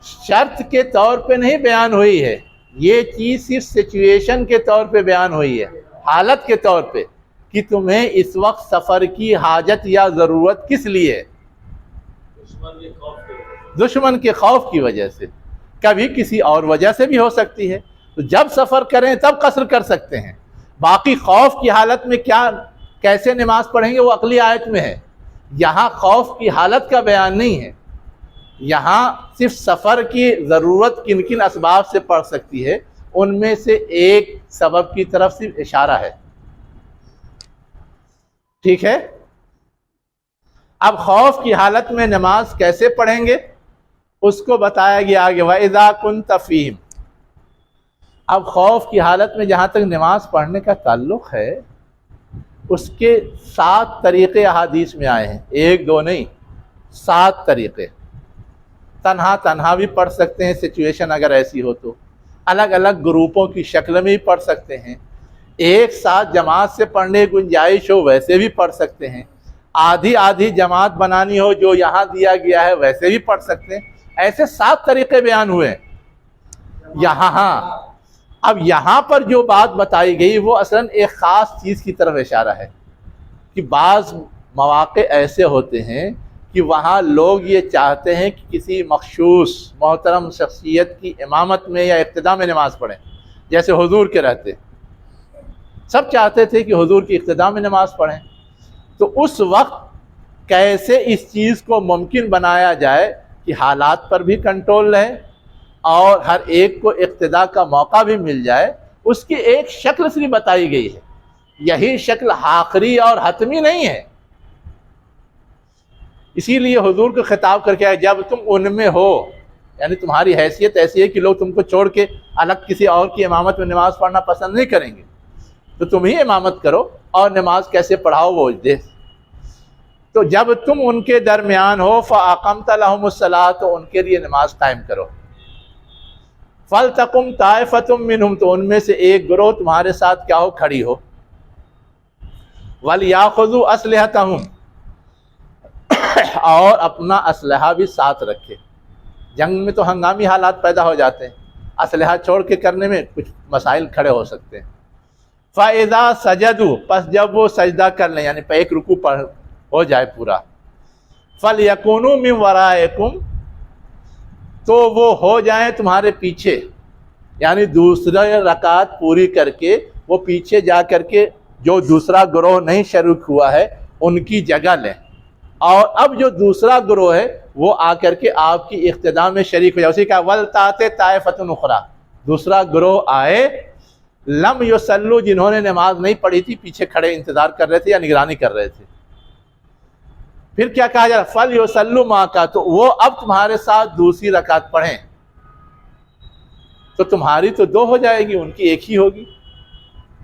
شرط کے طور پہ نہیں بیان ہوئی ہے، یہ چیز صرف سچویشن کے طور پہ بیان ہوئی ہے، حالت کے طور پہ، کہ تمہیں اس وقت سفر کی حاجت یا ضرورت کس لیے؟ دشمن کے خوف کی وجہ سے، کبھی کسی اور وجہ سے بھی ہو سکتی ہے، تو جب سفر کریں تب قصر کر سکتے ہیں، باقی خوف کی حالت میں کیسے نماز پڑھیں گے وہ اگلی آیت میں ہے، یہاں خوف کی حالت کا بیان نہیں ہے، یہاں صرف سفر کی ضرورت کن کن اسباب سے پڑ سکتی ہے ان میں سے ایک سبب کی طرف صرف اشارہ ہے، ٹھیک ہے؟ اب خوف کی حالت میں نماز کیسے پڑھیں گے اس کو بتایا گیا آگے، وَإِذَا كُنْتَ فِيهِمْ۔ اب خوف کی حالت میں جہاں تک نماز پڑھنے کا تعلق ہے اس کے 7 طریقے احادیث میں آئے ہیں، 1 2 نہیں، 7 طریقے، تنہا بھی پڑھ سکتے ہیں سچویشن اگر ایسی ہو تو، الگ الگ گروپوں کی شکل میں بھی پڑھ سکتے ہیں، ایک ساتھ جماعت سے پڑھنے کی گنجائش ہو ویسے بھی پڑھ سکتے ہیں، آدھی جماعت بنانی ہو جو یہاں دیا گیا ہے ویسے بھی پڑھ سکتے ہیں، ایسے 7 طریقے بیان ہوئے ہیں یہاں۔ ہاں اب یہاں پر جو بات بتائی گئی وہ اصلاً ایک خاص چیز کی طرف اشارہ ہے کہ بعض مواقع ایسے ہوتے ہیں کہ وہاں لوگ یہ چاہتے ہیں کہ کسی مخصوص محترم شخصیت کی امامت میں یا اقتداء میں نماز پڑھیں، جیسے حضور کے رہتے سب چاہتے تھے کہ حضور کی اقتداء میں نماز پڑھیں، تو اس وقت کیسے اس چیز کو ممکن بنایا جائے کہ حالات پر بھی کنٹرول رہے اور ہر ایک کو اقتداء کا موقع بھی مل جائے، اس کی ایک شکل صرف بتائی گئی ہے۔ یہی شکل آخری اور حتمی نہیں ہے۔ اسی لیے حضور کو خطاب کر کے آئے جب تم ان میں ہو، یعنی تمہاری حیثیت ایسی ہے کہ لوگ تم کو چھوڑ کے الگ کسی اور کی امامت میں نماز پڑھنا پسند نہیں کریں گے، تو تم ہی امامت کرو اور نماز کیسے پڑھاؤ وہ دے۔ تو جب تم ان کے درمیان ہو فَأَقَمْتَ لَهُمُ الصَّلَاةَ، تو ان کے لیے نماز قائم کرو۔ فَلْتَقُمْ طَائِفَةٌ مِّنْهُمْ، تو ان میں سے ایک گروہ تمہارے ساتھ کیا ہو، کھڑی ہو۔ وَلْيَأْخُذُوا أَسْلِحَتَهُمْ، اور اپنا اسلحہ بھی ساتھ رکھے۔ جنگ میں تو ہنگامی حالات پیدا ہو جاتے ہیں، اسلحہ چھوڑ کے کرنے میں کچھ مسائل کھڑے ہو سکتے ہیں۔ فَإِذَا سَجَدُوا، پس جب وہ سجدہ کر لیں، یعنی ایک رکوع پر ہو جائے پورا، فَلْيَكُونُوا مِنْ وَرَائِكُمْ، تو وہ ہو جائیں تمہارے پیچھے، یعنی دوسرا رکعت پوری کر کے وہ پیچھے جا کر کے جو دوسرا گروہ نہیں شریک ہوا ہے ان کی جگہ لیں، اور اب جو دوسرا گروہ ہے وہ آ کر کے آپ کی اقتداء میں شریک ہو جائے۔ اسی کا وَلْتَأْتِ طَائِفَةٌ أُخْرَىٰ، دوسرا گروہ آئے لم یصلوا، جنہوں نے نماز نہیں پڑھی تھی، پیچھے کھڑے انتظار کر رہے تھے یا نگرانی کر رہے تھے۔ پھر کیا کہا جائے، فَلْيُصَلُّوا مَعَكَ، تو وہ اب تمہارے ساتھ دوسری رکعت پڑھیں، تو تمہاری تو دو ہو جائے گی، ان کی ایک ہی ہوگی،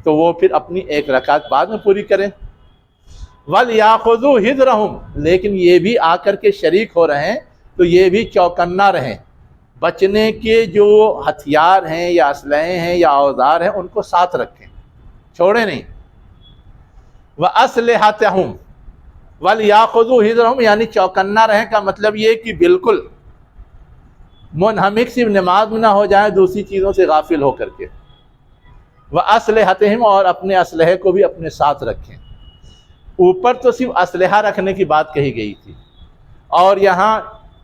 تو وہ پھر اپنی ایک رکعت بعد میں پوری کریں۔ وَلْيَأْخُذُوا حِذْرَهُمْ، لیکن یہ بھی آ کر کے شریک ہو رہے ہیں تو یہ بھی چوکنا رہیں، بچنے کے جو ہتھیار ہیں یا اسلحے ہیں یا اوزار ہیں ان کو ساتھ رکھیں، چھوڑیں نہیں۔ وَأَسْلِحَتَهُمْ وَلْيَأْخُذُوا حِذْرَهُمْ، یعنی چوکنا رہیں کا مطلب یہ کہ بالکل منہمک صرف نماز میں نہ ہو جائیں، دوسری چیزوں سے غافل ہو کر کے۔ وَأَسْلِحَتَهُمْ، اور اپنے اسلحے کو بھی اپنے ساتھ رکھیں۔ اوپر تو صرف اسلحہ رکھنے کی بات کہی گئی تھی، اور یہاں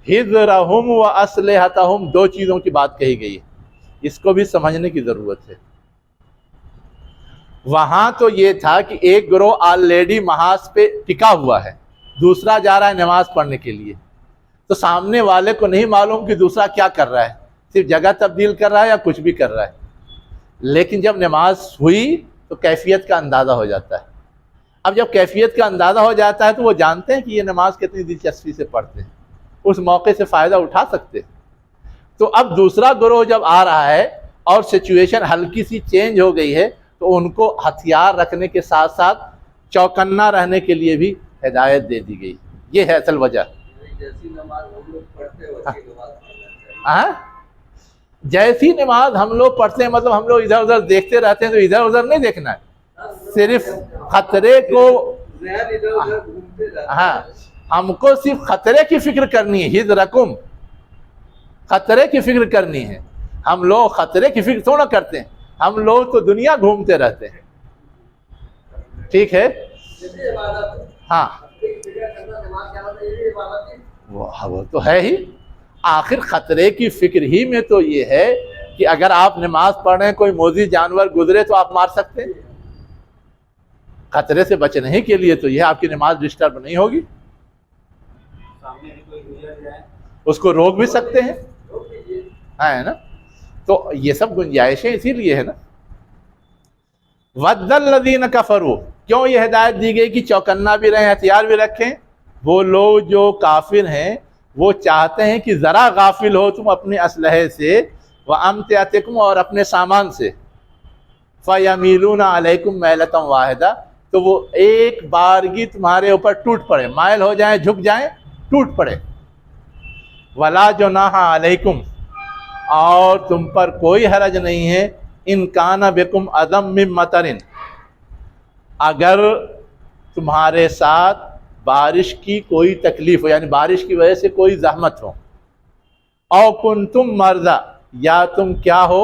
حِذْرَهُمْ وَأَسْلِحَتَهُمْ دو چیزوں کی بات کہی گئی ہے، اس کو بھی سمجھنے کی ضرورت ہے۔ وہاں تو یہ تھا کہ ایک گروہ آلریڈی محاذ پہ ٹکا ہوا ہے، دوسرا جا رہا ہے نماز پڑھنے کے لیے، تو سامنے والے کو نہیں معلوم کہ دوسرا کیا کر رہا ہے، صرف جگہ تبدیل کر رہا ہے یا کچھ بھی کر رہا ہے۔ لیکن جب نماز ہوئی تو کیفیت کا اندازہ ہو جاتا ہے۔ اب جب کیفیت کا اندازہ ہو جاتا ہے تو وہ جانتے ہیں کہ یہ نماز کتنی دلچسپی سے پڑھتے ہیں، اس موقع سے فائدہ اٹھا سکتے ہیں۔ تو اب دوسرا گروہ جب آ رہا ہے اور سچویشن ہلکی سی چینج ہو گئی ہے تو ان کو ہتھیار رکھنے کے ساتھ ساتھ چوکنا رہنے کے لیے بھی ہدایت دے دی گئی۔ یہ ہے اصل وجہ۔ جیسی نماز ہم لوگ پڑھتے ہیں ویسی نماز پڑھنا ہاں، جیسی نماز ہم لوگ پڑھتے ہیں مطلب ہم لوگ ادھر ادھر دیکھتے رہتے ہیں، تو ادھر ادھر نہیں دیکھنا ہے، صرف خطرے کو، ذہن ادھر ادھر گھومتے رہتا ہے۔ ہاں ہم کو صرف خطرے کی فکر کرنی ہے، حذرکم، خطرے کی فکر کرنی ہے۔ ہم لوگ خطرے کی فکر تھوڑا کرتے ہیں، ہم لوگ تو دنیا گھومتے رہتے ہیں۔ ٹھیک ہے، جیسے عبادت ہے، ہاں فکر کرنا نماز کیا ہوتا ہے، یہ بھی عبادت ہے۔ وہ تو ہے ہی۔ آخر خطرے کی فکر ہی میں تو یہ ہے کہ اگر آپ نماز پڑھ رہے ہیں، کوئی موذی جانور گزرے تو آپ مار سکتے ہیں۔ خطرے سے بچنے ہی کے لیے تو یہ آپ کی نماز ڈسٹرب نہیں ہوگی، سامنے سے کوئی گزر جائے اس کو روک بھی سکتے ہیں، ہے نا۔ تو یہ سب گنجائشیں اسی لیے ہے نا۔ وَدَّ الَّذِينَ كَفَرُوا، کیوں یہ ہدایت دی گئی کہ چوکنا بھی رہیں، ہتھیار بھی رکھیں؟ وہ لوگ جو کافر ہیں وہ چاہتے ہیں کہ ذرا غافل ہو تم اپنے اسلحے سے، وَأَمْتِعَتِكُمْ، اور اپنے سامان سے، فَيَمِيلُونَ عَلَيْكُمْ مَيْلَةً وَاحِدَةً، تو وہ ایک بارگی تمہارے اوپر ٹوٹ پڑے، مائل ہو جائیں، جھک جائیں، ٹوٹ پڑے۔ وَلَا جُنَاحَ عَلَيْكُمْ، اور تم پر کوئی حرج نہیں ہے، إِن كَانَ بِكُمْ أَذًى مِّن مَطَرٍ، اگر تمہارے ساتھ بارش کی کوئی تکلیف ہو، یعنی بارش کی وجہ سے کوئی زحمت ہو، او کنتم مرضی، یا تم کیا ہو،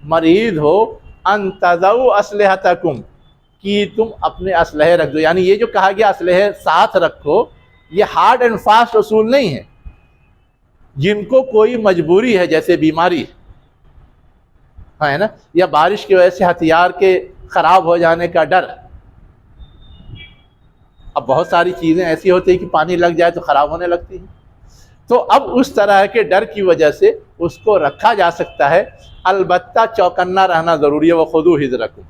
مریض ہو، ان تضعوا اسلحتکم، کہ تم اپنے اسلحے رکھ دو۔ یعنی یہ جو کہا گیا اسلحے ساتھ رکھو، یہ ہارڈ اینڈ فاسٹ اصول نہیں ہے۔ جن کو کوئی مجبوری ہے، جیسے بیماری ہے نا، یا بارش کی وجہ سے ہتھیار کے خراب ہو جانے کا ڈر، اب بہت ساری چیزیں ایسی ہوتی ہیں کہ پانی لگ جائے تو خراب ہونے لگتی ہیں، تو اب اس طرح کے ڈر کی وجہ سے اس کو رکھا جا سکتا ہے، البتہ چوکنا رہنا ضروری ہے۔ وخذوا حذرکم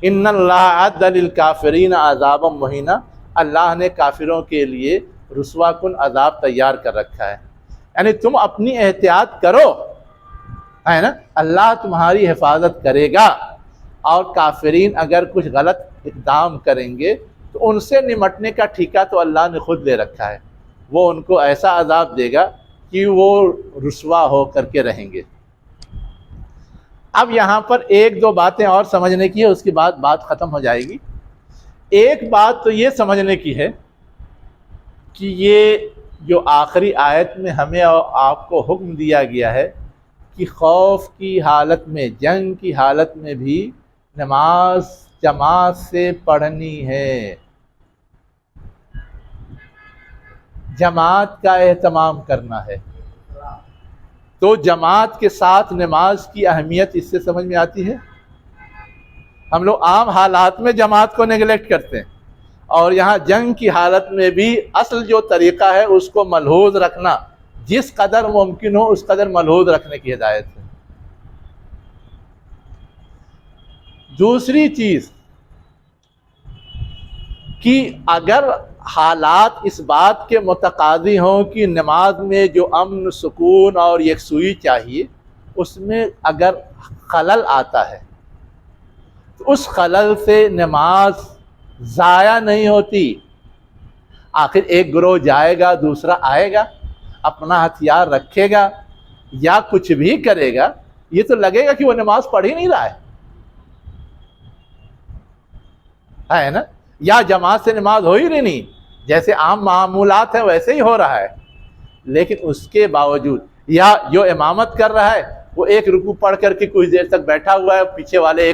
ان اللہ اعد للکافرین عذابا مہینا، اللہ نے کافروں کے لیے رسوا کن عذاب تیار کر رکھا ہے، یعنی تم اپنی احتیاط کرو، ہے نا، اللہ تمہاری حفاظت کرے گا، اور کافرین اگر کچھ غلط اقدام کریں گے تو ان سے نمٹنے کا ٹھیکہ تو اللہ نے خود لے رکھا ہے، وہ ان کو ایسا عذاب دے گا کہ وہ رسوا ہو کر کے رہیں گے۔ اب یہاں پر ایک دو باتیں اور سمجھنے کی ہے، اس کے بعد بات ختم ہو جائے گی۔ ایک بات تو یہ سمجھنے کی ہے کہ یہ جو آخری آیت میں ہمیں اور آپ کو حکم دیا گیا ہے کہ خوف کی حالت میں، جنگ کی حالت میں بھی نماز جماعت سے پڑھنی ہے، جماعت کا اہتمام کرنا ہے، تو جماعت کے ساتھ نماز کی اہمیت اس سے سمجھ میں آتی ہے۔ ہم لوگ عام حالات میں جماعت کو نیگلیکٹ کرتے ہیں، اور یہاں جنگ کی حالت میں بھی اصل جو طریقہ ہے اس کو ملحوظ رکھنا، جس قدر ممکن ہو اس قدر ملحوظ رکھنے کی ہدایت ہے۔ دوسری چیز کہ اگر حالات اس بات کے متقاضی ہوں کہ نماز میں جو امن، سکون اور یکسوئی چاہیے، اس میں اگر خلل آتا ہے تو اس خلل سے نماز ضائع نہیں ہوتی۔ آخر ایک گروہ جائے گا، دوسرا آئے گا، اپنا ہتھیار رکھے گا یا کچھ بھی کرے گا، یہ تو لگے گا کہ وہ نماز پڑھ ہی نہیں رہا ہے نا، یا جماعت سے نماز ہو ہی نہیں، جیسے عام معمولات ہیں ویسے ہی ہو رہا ہے، لیکن اس کے باوجود، یا جو امامت کر رہا ہے وہ ایک رکوع پڑھ کر کے کچھ دیر تک بیٹھا ہوا ہے، پیچھے والے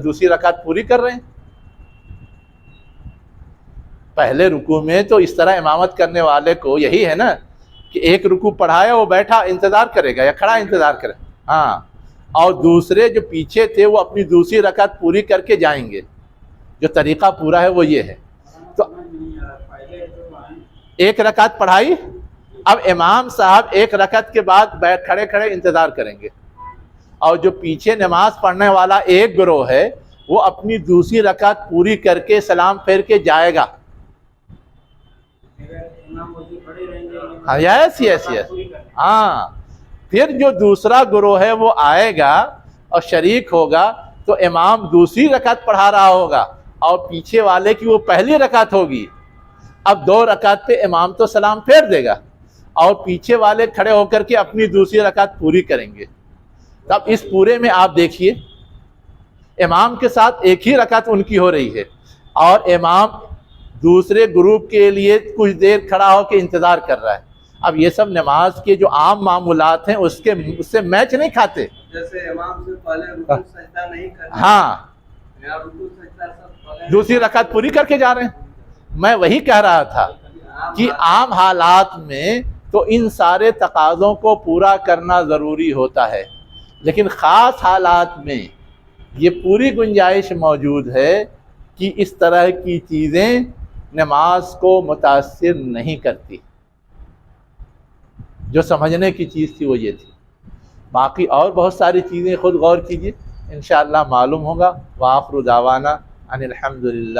دوسری رکعت پوری کر رہے ہیں۔ پہلے رکوع میں تو اس طرح امامت کرنے والے کو یہی ہے نا کہ ایک رکوع پڑھایا، وہ بیٹھا انتظار کرے گا یا کھڑا انتظار کرے، ہاں، اور دوسرے جو پیچھے تھے وہ اپنی دوسری رکعت پوری کر کے جائیں گے۔ جو طریقہ پورا ہے وہ یہ ہے۔ تو ایک رکعت پڑھائی، اب امام صاحب ایک رکعت کے بعد کھڑے کھڑے انتظار کریں گے، اور جو پیچھے نماز پڑھنے والا ایک گروہ ہے وہ اپنی دوسری رکعت پوری کر کے سلام پھیر کے جائے گا۔ یس یس یس، ہاں، پھر جو دوسرا گروہ ہے وہ آئے گا اور شریک ہوگا، تو امام دوسری رکعت پڑھا رہا ہوگا اور پیچھے والے کی وہ پہلی رکعت ہوگی۔ اب دو رکعت پہ امام تو سلام پھیر دے گا اور پیچھے والے کھڑے ہو کر کے اپنی دوسری رکعت پوری کریں گے۔ اب اس پورے میں آپ دیکھیے، امام کے ساتھ ایک ہی رکعت ان کی ہو رہی ہے، اور امام دوسرے گروپ کے لیے کچھ دیر کھڑا ہو کے انتظار کر رہا ہے۔ اب یہ سب نماز کے جو عام معمولات ہیں اس سے میچ نہیں کھاتے۔ جیسے امام سے پہلے رکوع سجدہ نہیں کرنا، ہاں، رکوع سجدہ سب پہلے دوسری رکعت پوری کر کے جا رہے ہیں۔ میں وہی کہہ رہا تھا کہ عام حالات میں تو ان سارے تقاضوں کو پورا کرنا ضروری ہوتا ہے، لیکن خاص حالات میں یہ پوری گنجائش موجود ہے کہ اس طرح کی چیزیں نماز کو متاثر نہیں کرتی۔ جو سمجھنے کی چیز تھی وہ یہ تھی، باقی اور بہت ساری چیزیں خود غور کیجیے، انشاءاللہ معلوم ہوگا۔ وآخر دعوانا ان الحمدللہ۔